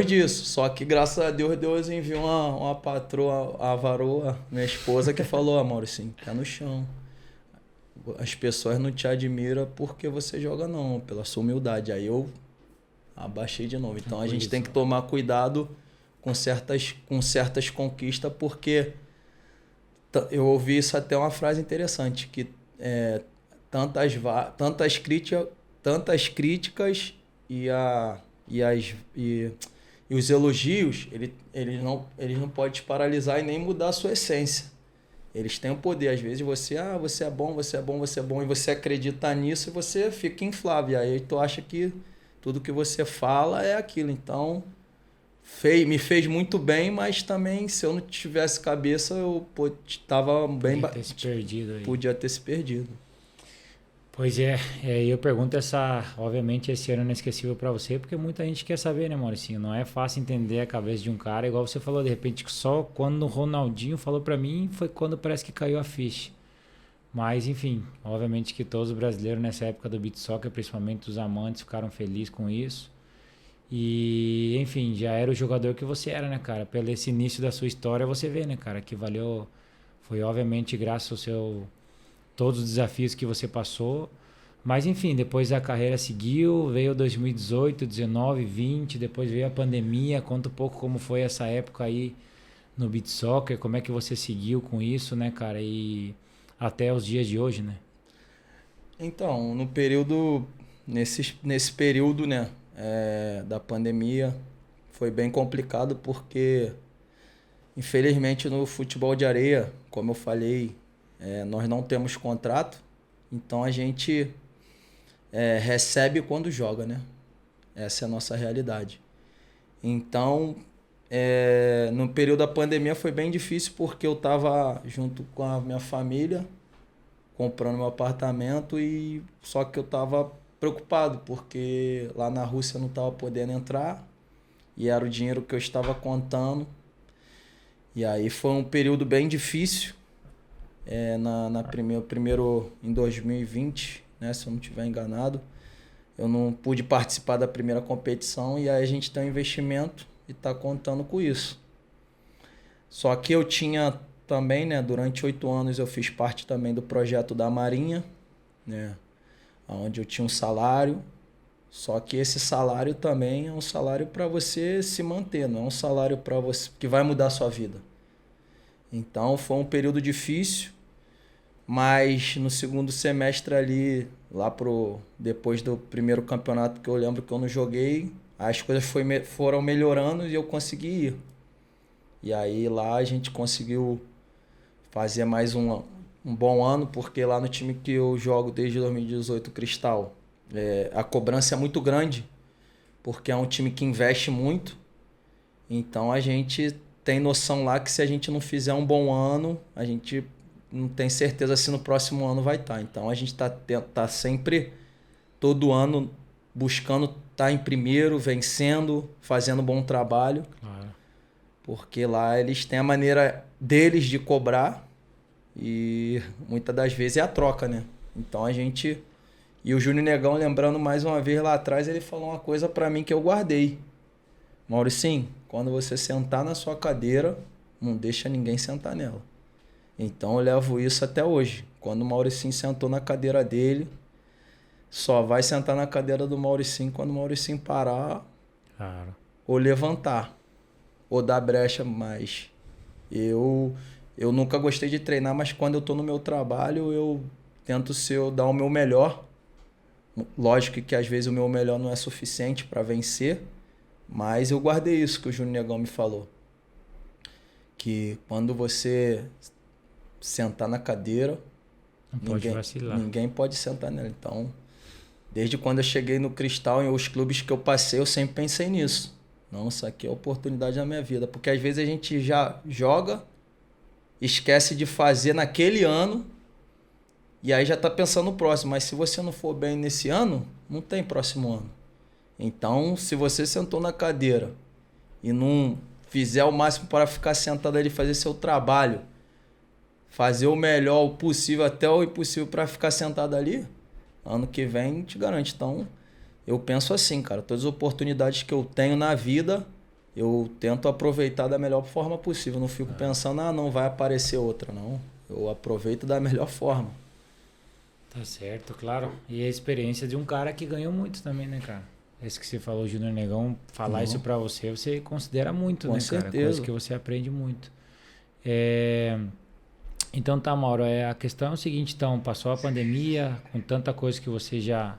disso, só que graças a Deus enviou uma patroa, a varoa, minha esposa, que falou, Mauricinho, tá no chão. as pessoas não te admiram porque você joga não, pela sua humildade. Aí eu abaixei de novo. Então a gente tem que tomar cuidado com certas conquistas, porque eu ouvi isso até uma frase interessante, que tantas críticas e os elogios, eles não podem te paralisar e nem mudar a sua essência. Eles têm o poder. Às vezes você é bom, você é bom, você é bom, e você acredita nisso e você fica inflável. Aí tu acha que tudo que você fala é aquilo. Então, me fez muito bem, mas também, se eu não tivesse cabeça, eu estava bem... Podia ter se perdido aí. Podia ter se perdido. Pois é, eu pergunto obviamente esse ano é inesquecível para você, porque muita gente quer saber, né, Mauricinho? Não é fácil entender a cabeça de um cara, igual você falou, de repente, só quando o Ronaldinho falou para mim, foi quando parece que caiu a ficha. Mas, enfim, obviamente que todos os brasileiros nessa época do beach soccer, principalmente os amantes, ficaram felizes com isso. E, enfim, já era o jogador que você era, né, cara? Pelo esse início da sua história, você vê, né, cara, que valeu, foi obviamente graças ao todos os desafios que você passou, mas enfim, depois a carreira seguiu, veio 2018, 19, 20, depois veio a pandemia. Conta um pouco como foi essa época aí no beach soccer, como é que você seguiu com isso, né, cara, e até os dias de hoje, né? Então, nesse período, né, da pandemia, foi bem complicado, porque infelizmente no futebol de areia, como eu falei, nós não temos contrato, então a gente recebe quando joga, né? Essa é a nossa realidade. Então, no período da pandemia foi bem difícil, porque eu estava junto com a minha família, comprando meu apartamento, e só que eu estava preocupado, porque lá na Rússia eu não estava podendo entrar, e era o dinheiro que eu estava contando. E aí foi um período bem difícil. Primeiro em 2020, né, se eu não estiver enganado, eu não pude participar da primeira competição, e aí a gente tem um investimento e está contando com isso. Só que eu tinha também, né, durante 8 anos eu fiz parte também do projeto da Marinha, né, onde eu tinha um salário, só que esse salário também é um salário para você se manter, não é um salário para você que vai mudar a sua vida. Então foi um período difícil, mas no segundo semestre ali, depois do primeiro campeonato, que eu lembro que eu não joguei, as coisas foram melhorando e eu consegui ir. E aí lá a gente conseguiu fazer mais um bom ano, porque lá no time que eu jogo desde 2018, Cristal, a cobrança é muito grande, porque é um time que investe muito. Então a gente tem noção lá que se a gente não fizer um bom ano, a gente não tem certeza se no próximo ano vai estar. Então a gente tá sempre, todo ano, buscando estar em primeiro, vencendo, fazendo um bom trabalho. Claro. Porque lá eles têm a maneira deles de cobrar, e muitas das vezes é a troca, né? Então a gente... E o Júnior Negão, lembrando mais uma vez lá atrás, ele falou uma coisa para mim que eu guardei. Mauricinho, quando você sentar na sua cadeira, não deixa ninguém sentar nela. Então eu levo isso até hoje. Quando o Mauricinho sentou na cadeira dele, só vai sentar na cadeira do Mauricinho quando o Mauricinho parar, Claro. ou levantar, ou dar brecha mais. Eu nunca gostei de treinar, mas quando eu estou no meu trabalho, eu tento dar o meu melhor. Lógico que às vezes o meu melhor não é suficiente para vencer, mas eu guardei isso que o Júnior Negão me falou. Que quando você sentar na cadeira, ninguém pode sentar nela. Então, desde quando eu cheguei no Cristal, em os clubes que eu passei, eu sempre pensei nisso. Não, isso aqui é a oportunidade da minha vida. Porque às vezes a gente já joga, esquece de fazer naquele ano, e aí já está pensando no próximo. Mas se você não for bem nesse ano, não tem próximo ano. Então, se você sentou na cadeira e não fizer o máximo para ficar sentado ali e fazer seu trabalho, fazer o melhor possível, até o impossível, para ficar sentado ali, ano que vem te garante. Então, eu penso assim, cara, todas as oportunidades que eu tenho na vida, eu tento aproveitar da melhor forma possível. Não fico pensando, não vai aparecer outra, não. Eu aproveito da melhor forma. Tá certo, claro. E a experiência de um cara que ganhou muito também, né, cara? Esse que você falou, Júnior Negão, falar isso pra você, você considera muito, Com né, cara? certeza. Coisa que você aprende muito. Então tá, Mauro, a questão é o seguinte, então, passou a pandemia, com tanta coisa que você já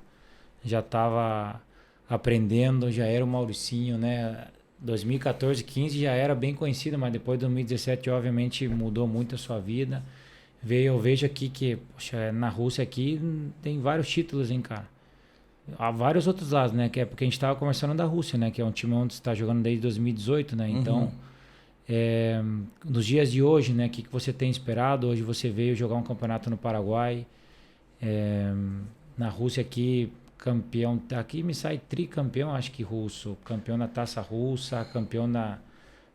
estava aprendendo, já era o Mauricinho, né? 2014, 15 já era bem conhecido, mas depois de 2017, obviamente, mudou muito a sua vida. Eu vejo aqui que, poxa, na Rússia aqui tem vários títulos, hein, cara? Há vários outros lados, né? Que é porque a gente estava conversando da Rússia, né? Que é um time onde você está jogando desde 2018, né? Então, nos dias de hoje, né? O que você tem esperado? Hoje você veio jogar um campeonato no Paraguai. Na Rússia aqui, campeão. Aqui me sai tricampeão, acho que russo. Campeão na Taça Russa, campeão na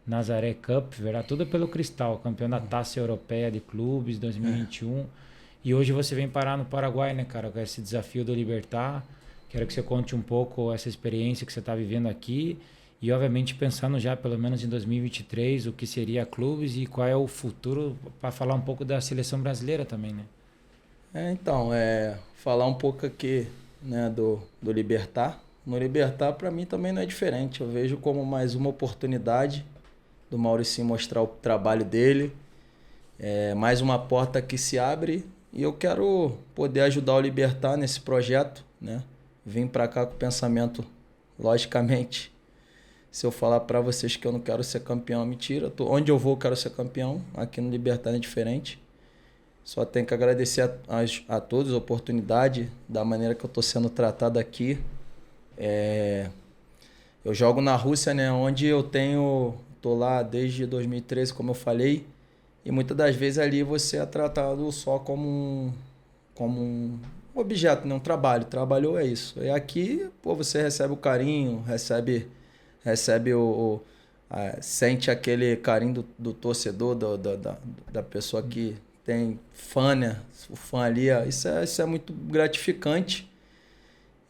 Nazaré Cup, verá? Tudo pelo Cristal. Campeão da Taça Europeia de Clubes 2021. E hoje você vem parar no Paraguai, né, cara? Com esse desafio do Libertad. Quero que você conte um pouco essa experiência que você está vivendo aqui. E, obviamente, pensando já, pelo menos em 2023, o que seria clubes e qual é o futuro, para falar um pouco da seleção brasileira também, né? Então, falar um pouco aqui, né, do Libertad. No Libertad, para mim, também não é diferente. Eu vejo como mais uma oportunidade do Mauricinho mostrar o trabalho dele. Mais uma porta que se abre e eu quero poder ajudar o Libertad nesse projeto, né? Vim para cá com o pensamento, logicamente, se eu falar para vocês que eu não quero ser campeão, mentira. Onde eu vou, eu quero ser campeão. Aqui no Libertad é diferente. Só tenho que agradecer a todos a oportunidade, da maneira que eu estou sendo tratado aqui. Eu jogo na Rússia, né? Onde eu tô lá desde 2013, como eu falei. E muitas das vezes ali você é tratado só como um objeto, né? Um trabalho. Trabalhou é isso. E aqui, pô, você recebe o carinho, recebe sente aquele carinho do torcedor, da pessoa que tem fã, né? O fã ali, isso é muito gratificante.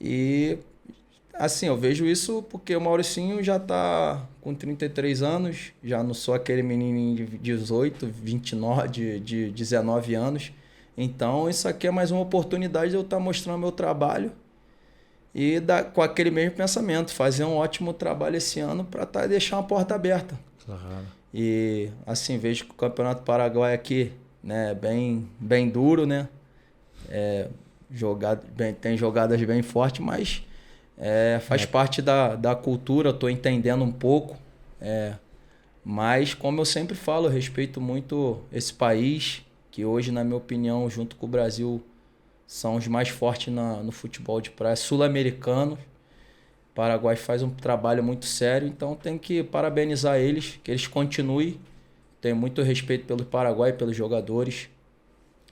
E assim, eu vejo isso porque o Mauricinho já tá com 33 anos, já não sou aquele menininho de 18, 29, de 19 anos. Então, isso aqui é mais uma oportunidade de eu estar mostrando meu trabalho e com aquele mesmo pensamento, fazer um ótimo trabalho esse ano para deixar uma porta aberta. Claro. E assim, vejo que o Campeonato Paraguai aqui, né, bem duro, né? Tem jogadas bem fortes, mas faz parte da cultura, estou entendendo um pouco. Mas, como eu sempre falo, eu respeito muito esse país, que hoje, na minha opinião, junto com o Brasil, são os mais fortes no futebol de praia sul-americano. O Paraguai faz um trabalho muito sério, então tem que parabenizar eles, que eles continuem. Tenho muito respeito pelo Paraguai, pelos jogadores.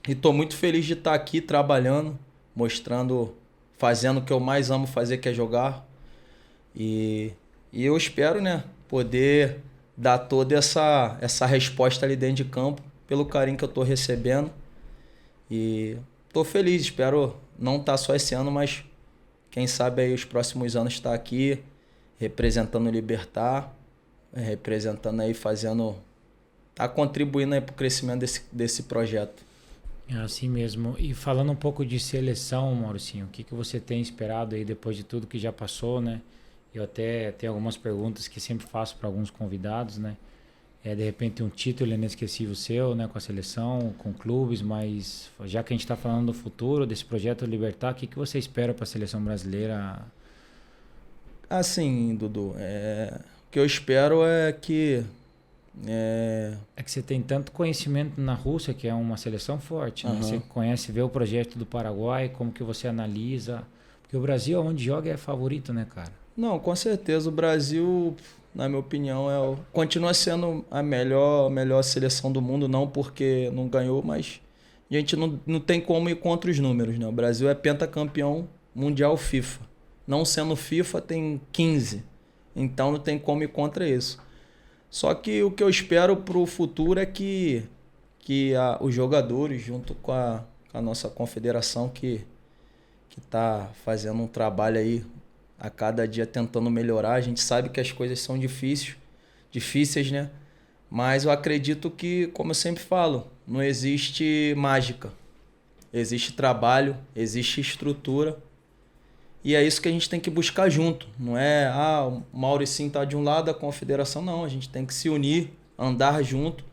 E estou muito feliz de estar aqui trabalhando, fazendo o que eu mais amo fazer, que é jogar. E eu espero, né, poder dar toda essa resposta ali dentro de campo, pelo carinho que eu estou recebendo. E estou feliz, espero não estar só esse ano, mas quem sabe aí os próximos anos estar aqui, representando o Libertad, representando aí, tá contribuindo aí para o crescimento desse projeto. É assim mesmo. E falando um pouco de seleção, Mauricinho, o que você tem esperado aí depois de tudo que já passou, né? Eu até tenho algumas perguntas que sempre faço para alguns convidados, né? De repente um título inesquecível seu, né? Com a seleção, com clubes, mas já que a gente está falando do futuro, desse projeto Libertad, o que você espera para a seleção brasileira? Assim, Dudu, o que eu espero é que... É que você tem tanto conhecimento na Rússia, que é uma seleção forte, né? Você vê o projeto do Paraguai, como que você analisa... Porque o Brasil, onde joga, é favorito, né, cara? Não, com certeza. O Brasil, na minha opinião, continua sendo a melhor seleção do mundo, não porque não ganhou, mas a gente não tem como ir contra os números, né? O Brasil é pentacampeão mundial FIFA. Não sendo FIFA, tem 15. Então não tem como ir contra isso. Só que o que eu espero para o futuro é que os jogadores, junto com a nossa confederação, que está fazendo um trabalho aí a cada dia tentando melhorar. A gente sabe que as coisas são difíceis, né? Mas eu acredito que, como eu sempre falo, não existe mágica. existe trabalho, existe estrutura. E é isso que a gente tem que buscar junto. Não é, o Mauricinho tá de um lado, a confederação. Não, a gente tem que se unir, andar junto,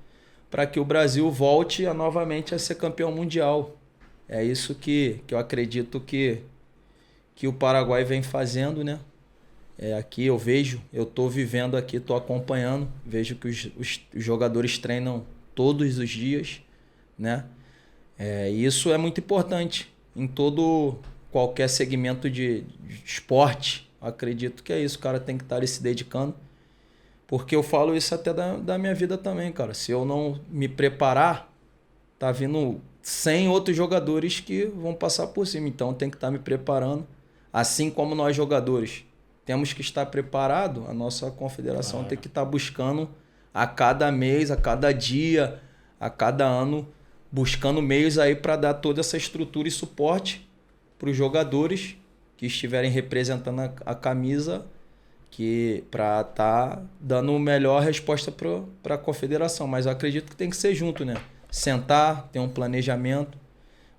para que o Brasil volte novamente a ser campeão mundial. É isso que eu acredito que o Paraguai vem fazendo, né? Aqui eu vejo, eu estou vivendo aqui, estou acompanhando, vejo que os jogadores treinam todos os dias, né? E isso é muito importante em qualquer segmento de esporte. Eu acredito que é isso, o cara tem que estar ali se dedicando, porque eu falo isso até da minha vida também, cara. Se eu não me preparar, tá vindo 100 outros jogadores que vão passar por cima, então tem que estar me preparando, assim como nós jogadores temos que estar preparados, a nossa confederação tem que estar buscando a cada mês, a cada dia, a cada ano, buscando meios aí para dar toda essa estrutura e suporte para os jogadores que estiverem representando a camisa, que para estar dando a melhor resposta para a confederação. Mas eu acredito que tem que ser junto, né? Sentar, ter um planejamento.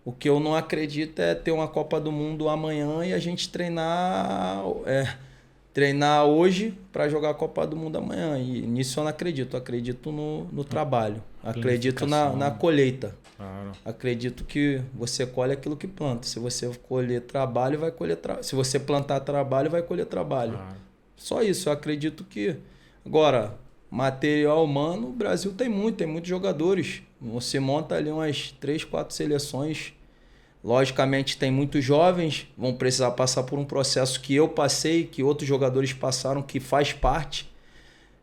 O que eu não acredito é ter uma Copa do Mundo amanhã e a gente treinar hoje para jogar a Copa do Mundo amanhã. E nisso eu não acredito. Eu acredito no trabalho. Acredito na colheita. Claro. Acredito que você colhe aquilo que planta. Se você colher trabalho, vai colher trabalho. Se você plantar trabalho, vai colher trabalho. Claro. Só isso. Eu acredito que... Agora, material humano, o Brasil tem muitos jogadores. Você monta ali umas 3, 4 seleções. Logicamente, tem muitos jovens, vão precisar passar por um processo que eu passei, que outros jogadores passaram, que faz parte.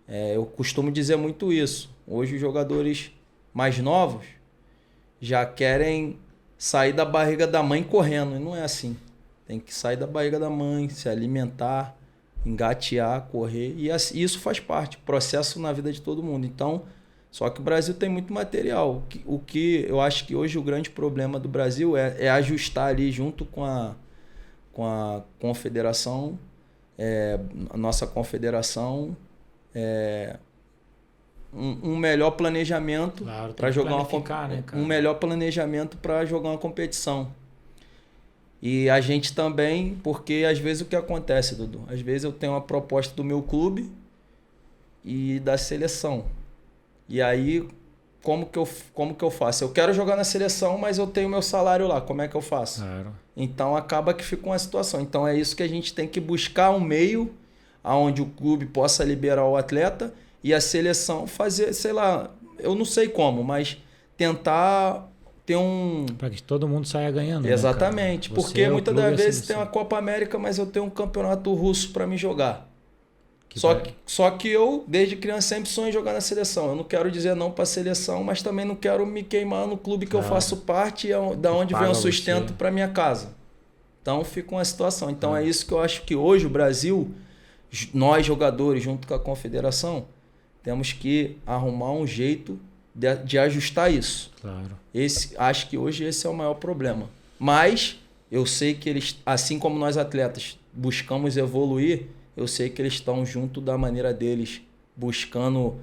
Eu costumo dizer muito isso. Hoje, os jogadores mais novos já querem sair da barriga da mãe correndo, e não é assim. Tem que sair da barriga da mãe, se alimentar, engatear, correr, e isso faz parte, processo na vida de todo mundo. Então, só que o Brasil tem muito material. O que eu acho que hoje o grande problema do Brasil é ajustar ali junto com a confederação, a nossa confederação, um melhor planejamento, claro, para jogar um melhor planejamento para jogar uma competição. E a gente também, porque às vezes o que acontece, Dudu? Às vezes eu tenho uma proposta do meu clube e da seleção. E aí, como que eu faço? Eu quero jogar na seleção, mas eu tenho meu salário lá. Como é que eu faço? Claro. Então acaba que fica uma situação. Então é isso que a gente tem que buscar um meio onde o clube possa liberar o atleta e a seleção fazer, sei lá, eu não sei como, mas tentar ter para que todo mundo saia ganhando. Exatamente, né, porque muitas das vezes tem uma Copa América, mas eu tenho um campeonato russo para me jogar. Só que eu, desde criança, sempre sonho em jogar na seleção. Eu não quero dizer não para a seleção, mas também não quero me queimar no clube que eu faço parte e da onde vem o sustento para minha casa. Então fica uma situação. Então é isso que eu acho que hoje o Brasil, nós jogadores, junto com a confederação, temos que arrumar um jeito de ajustar isso. Claro. Acho que hoje esse é o maior problema. Mas eu sei que eles, assim como nós atletas buscamos evoluir, eu sei que eles estão junto da maneira deles, buscando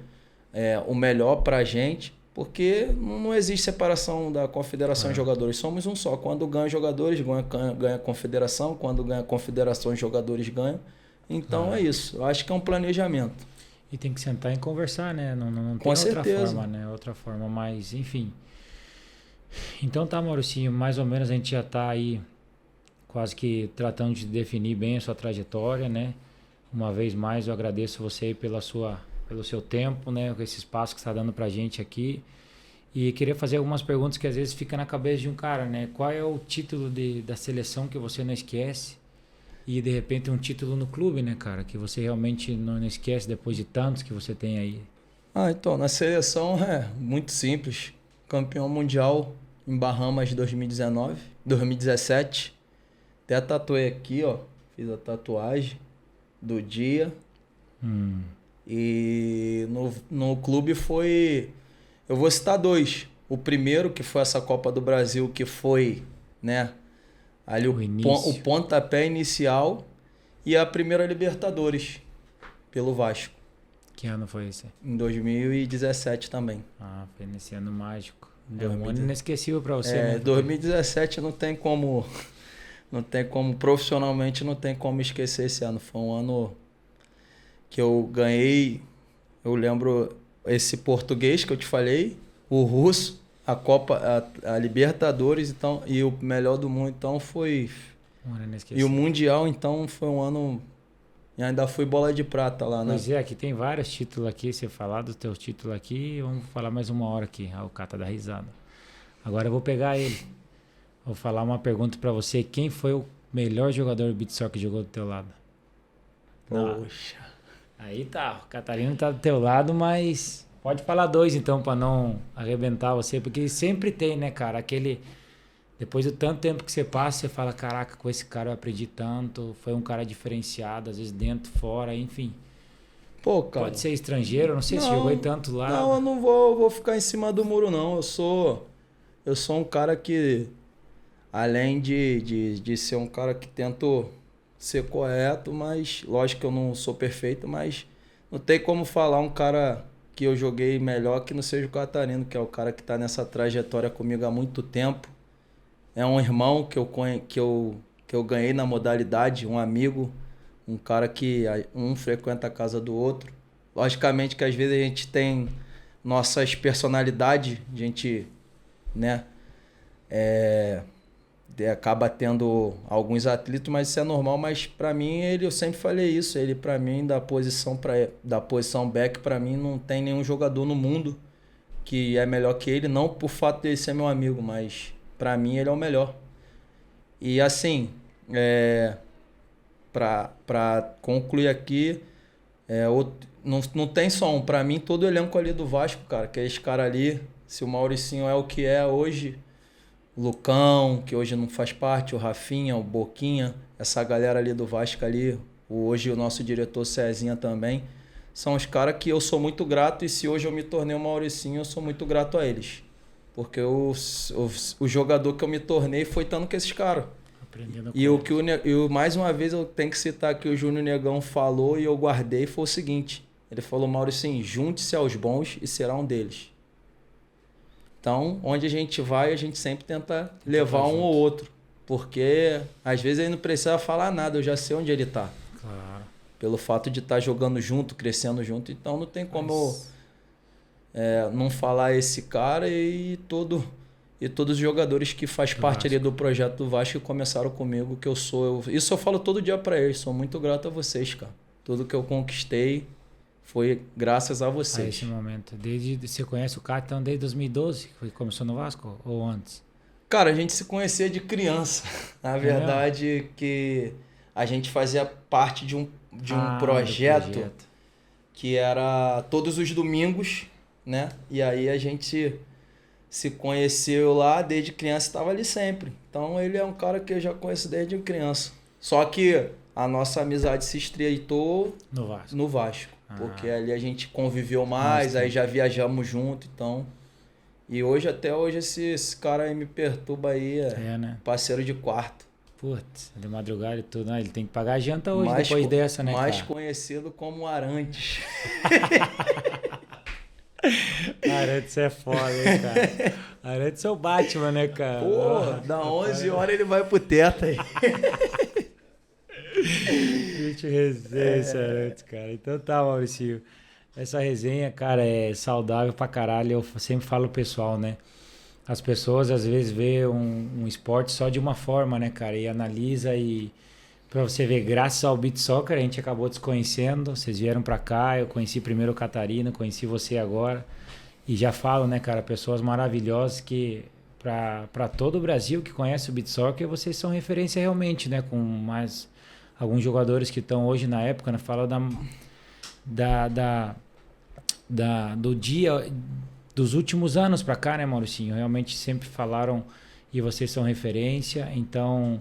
o melhor para a gente, porque não existe separação da confederação e jogadores. Somos um só. Quando ganha jogadores, ganha a confederação. Quando ganha a confederação, os jogadores ganham. Então é isso. Eu acho que é um planejamento. E tem que sentar e conversar, né? Não tem outra forma, né? Outra forma, mas enfim. Então tá, Mauricinho, mais ou menos a gente já tá aí quase que tratando de definir bem a sua trajetória, né? Uma vez mais eu agradeço você pelo seu tempo, né? Com esse espaço que você está dando pra gente aqui. E queria fazer algumas perguntas que às vezes fica na cabeça de um cara, né? Qual é o título da seleção que você não esquece? E de repente um título no clube, né, cara? Que você realmente não esquece depois de tantos que você tem aí. Então, na seleção é muito simples. Campeão mundial em Bahamas 2017. Até tatuei aqui, ó. Fiz a tatuagem do dia. E no clube foi... Eu vou citar 2. O primeiro, que foi essa Copa do Brasil, que foi, né? Ali o pontapé inicial, e a primeira Libertadores pelo Vasco. Que ano foi esse? Em 2017 também. Foi nesse ano mágico. Deu um ano inesquecível para você, né? 2017 não tem como profissionalmente não tem como esquecer esse ano. Foi um ano que eu ganhei, eu lembro esse português que eu te falei, o russo, a Copa, a Libertadores, então, e o melhor do mundo, então foi. E o Mundial, então, foi um ano. E ainda fui bola de prata lá, né? Pois é, aqui tem vários títulos aqui, você falar dos teus títulos aqui, vamos falar mais uma hora aqui, o Cata da risada. Agora eu vou pegar ele. Vou falar uma pergunta pra você, quem foi o melhor jogador de beat soccer que jogou do teu lado? Poxa. Aí tá, o Catarino tá do teu lado, mas pode falar dois então pra não arrebentar você, porque sempre tem, né, cara, aquele... Depois do tanto tempo que você passa, você fala, caraca, com esse cara eu aprendi tanto, foi um cara diferenciado, às vezes dentro, fora, enfim. Pô, cara. Pode ser estrangeiro, não sei se jogou tanto lá. Não, eu não vou ficar em cima do muro, não. Eu sou um cara que, além de ser um cara que tento ser correto, mas lógico que eu não sou perfeito, mas não tem como falar um cara que eu joguei melhor que não seja o Catarino, que é o cara que tá nessa trajetória comigo há muito tempo. É um irmão que eu ganhei na modalidade, um amigo, um cara que um frequenta a casa do outro. Logicamente que às vezes a gente tem nossas personalidades, a gente, né, acaba tendo alguns atritos, mas isso é normal. Mas para mim, eu sempre falei isso, ele para mim, da posição back, para mim não tem nenhum jogador no mundo que é melhor que ele, não por fato de ele ser meu amigo, mas... Pra mim, ele é o melhor. E assim, pra concluir aqui, não tem só um. Pra mim, todo o elenco ali do Vasco, cara, que é esse cara ali, se o Mauricinho é o que é hoje, o Lucão, que hoje não faz parte, o Rafinha, o Boquinha, essa galera ali do Vasco ali, hoje o nosso diretor Cezinha também, são os caras que eu sou muito grato, e se hoje eu me tornei o Mauricinho, eu sou muito grato a eles. Porque o jogador que eu me tornei foi estando com esses caras. E mais uma vez eu tenho que citar que o Júnior Negão falou e eu guardei, foi o seguinte. Ele falou, Mauricinho, junte-se aos bons e será um deles. Então, onde a gente vai, a gente sempre tenta levar um ou outro. Porque às vezes ele não precisa falar nada, eu já sei onde ele tá. Claro. Pelo fato de estar jogando junto, crescendo junto, então não tem como não falar esse cara e todos os jogadores que faz parte ali do projeto do Vasco que começaram comigo, que isso eu falo todo dia para eles, sou muito grato a vocês, cara. Tudo que eu conquistei foi graças a vocês. A esse momento. Você conhece o cara então desde 2012, que começou no Vasco, ou antes? Cara, a gente se conhecia de criança. Na verdade, que a gente fazia parte de um projeto que era todos os domingos, né? E aí a gente se conheceu lá desde criança, estava ali sempre. Então ele é um cara que eu já conheço desde criança. Só que a nossa amizade se estreitou no Vasco. Porque ali a gente conviveu mais, aí já viajamos junto, então... E até hoje, esse cara aí me perturba aí, né? Parceiro de quarto. Putz, de madrugada e tudo, né? Ele tem que pagar a janta hoje, depois dessa, né, mais conhecido como Arantes. Arantes é foda, hein, cara? Arantes é o Batman, né, cara? Porra, da 11 horas ele vai pro teto aí. Gente, resenha esse Arantes, cara. Então tá, Maurício. Essa resenha, cara, é saudável pra caralho. Eu sempre falo pro pessoal, né? As pessoas às vezes vê um esporte só de uma forma, né, cara? E analisa e... Pra você ver, graças ao Beat Soccer, a gente acabou desconhecendo. Vocês vieram pra cá, eu conheci primeiro o Catarina, conheci você agora. E já falo, né, cara? Pessoas maravilhosas que... Pra todo o Brasil que conhece o Beat Soccer, vocês são referência realmente, né? Com mais... Alguns jogadores que estão hoje na época, né? Fala do dia dos últimos anos para cá, né, Mauricinho? Realmente sempre falaram e vocês são referência, então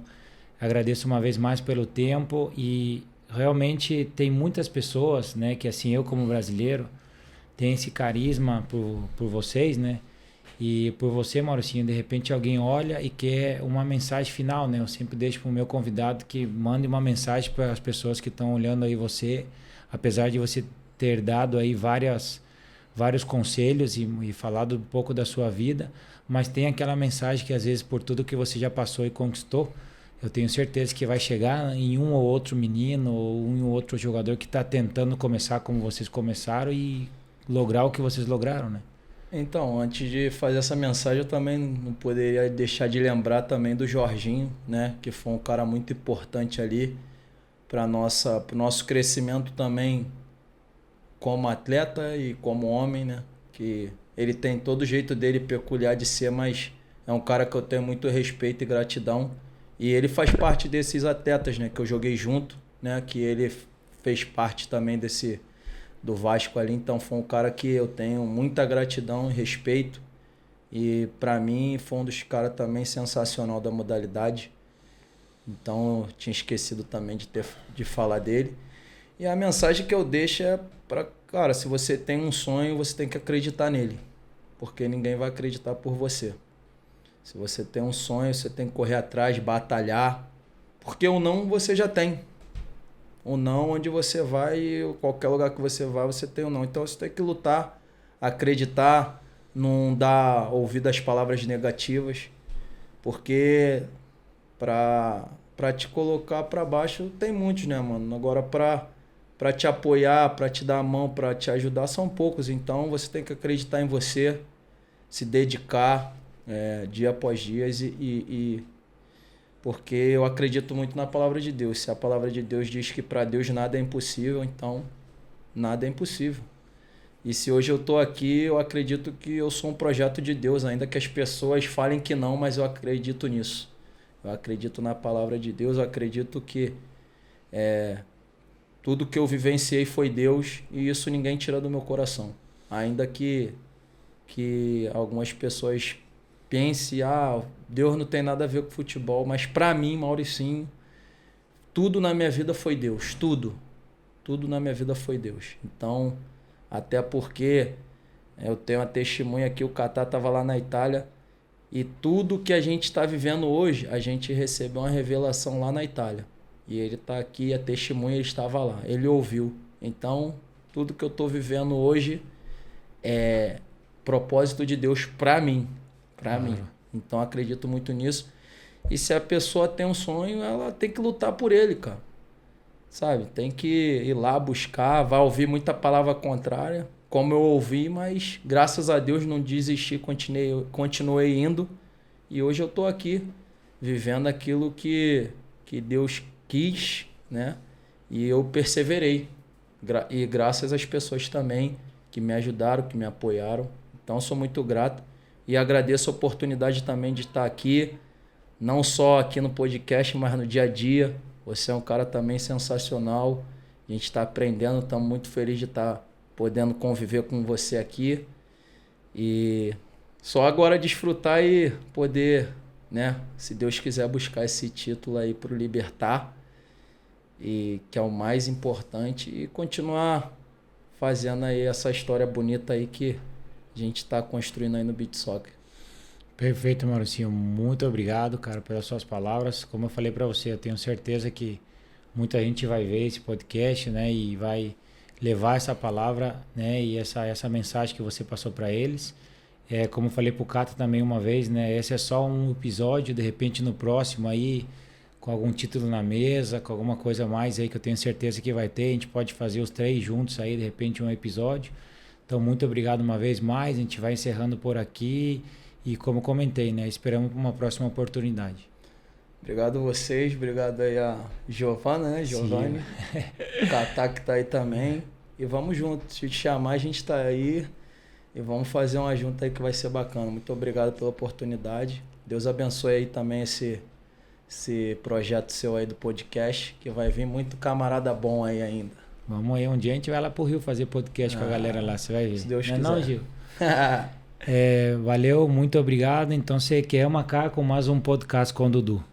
agradeço uma vez mais pelo tempo e realmente tem muitas pessoas, né, que assim, eu como brasileiro tem esse carisma por vocês, né, e por você, Mauricinho, de repente alguém olha e quer uma mensagem final, né, eu sempre deixo para o meu convidado que mande uma mensagem para as pessoas que estão olhando aí você, apesar de você ter dado aí várias vários conselhos e falado um pouco da sua vida, mas tem aquela mensagem que às vezes por tudo que você já passou e conquistou, eu tenho certeza que vai chegar em um ou outro menino ou um ou outro jogador que está tentando começar como vocês começaram e lograr o que vocês lograram, né? Então, antes de fazer essa mensagem, eu também não poderia deixar de lembrar também do Jorginho, né? Que foi um cara muito importante ali para o nosso crescimento também como atleta e como homem, né? Que ele tem todo o jeito dele peculiar de ser, mas é um cara que eu tenho muito respeito e gratidão. E ele faz parte desses atletas, né? Que eu joguei junto, né? Que ele fez parte também do Vasco ali, então foi um cara que eu tenho muita gratidão e respeito, e para mim foi um dos caras também sensacional da modalidade, então eu tinha esquecido também de falar dele. E a mensagem que eu deixo é para, cara, se você tem um sonho, você tem que acreditar nele, porque ninguém vai acreditar por você. Se você tem um sonho, você tem que correr atrás, batalhar, porque o não você já tem. O não, onde você vai, qualquer lugar que você vai, você tem o não. Então você tem que lutar, acreditar, não dar ouvido às palavras negativas, porque pra te colocar pra baixo tem muitos, né, mano? Agora pra te apoiar, pra te dar a mão, pra te ajudar, são poucos. Então você tem que acreditar em você, se dedicar dia após dia porque eu acredito muito na palavra de Deus. Se a palavra de Deus diz que para Deus nada é impossível, então nada é impossível. E se hoje eu estou aqui, eu acredito que eu sou um projeto de Deus, ainda que as pessoas falem que não, mas eu acredito nisso. Eu acredito na palavra de Deus, eu acredito que tudo que eu vivenciei foi Deus, e isso ninguém tira do meu coração. Ainda que algumas pessoas pense, Deus não tem nada a ver com futebol, mas para mim, Mauricinho, tudo na minha vida foi Deus, tudo na minha vida foi Deus. Então, até porque eu tenho uma testemunha aqui, o Catar estava lá na Itália, e tudo que a gente está vivendo hoje, a gente recebeu uma revelação lá na Itália, e ele está aqui, a testemunha, ele estava lá, ele ouviu. Então, tudo que eu estou vivendo hoje é propósito de Deus para mim. Mim. Então acredito muito nisso. E se a pessoa tem um sonho, ela tem que lutar por ele, cara. Sabe? Tem que ir lá buscar, vai ouvir muita palavra contrária, como eu ouvi, mas graças a Deus não desisti, continuei indo. E hoje eu tô aqui, vivendo aquilo que Deus quis, né? E eu perseverei. E graças às pessoas também que me ajudaram, que me apoiaram. Então eu sou muito grato. E agradeço a oportunidade também de estar aqui, não só aqui no podcast, mas no dia a dia. Você é um cara também sensacional. A gente está aprendendo, estamos muito felizes de estar podendo conviver com você aqui. E só agora desfrutar e poder, né, se Deus quiser, buscar esse título aí para o Libertad, e que é o mais importante, e continuar fazendo aí essa história bonita aí que a gente está construindo aí no Beach Soccer. Perfeito, Mauricinho. Muito obrigado, cara, pelas suas palavras. Como eu falei para você, eu tenho certeza que muita gente vai ver esse podcast, né, e vai levar essa palavra, né, e essa mensagem que você passou para eles. Como eu falei pro Cata também uma vez, né, esse é só um episódio, de repente no próximo aí, com algum título na mesa, com alguma coisa a mais aí que eu tenho certeza que vai ter, a gente pode fazer os 3 juntos aí, de repente um episódio. Então, muito obrigado uma vez mais. A gente vai encerrando por aqui. E como comentei, né? Esperamos uma próxima oportunidade. Obrigado a vocês. Obrigado aí a Giovana, né? Giovanni. O Catar que tá aí também. E vamos juntos. Se te chamar, a gente tá aí. E vamos fazer uma junta aí que vai ser bacana. Muito obrigado pela oportunidade. Deus abençoe aí também esse projeto seu aí do podcast. Que vai vir muito camarada bom aí ainda. Vamos aí, um dia a gente vai lá pro Rio fazer podcast com a galera lá, você vai ver. Se Deus quiser. Não, Gil? Valeu, muito obrigado. Então, você quer macaco, mais um podcast com o Dudu.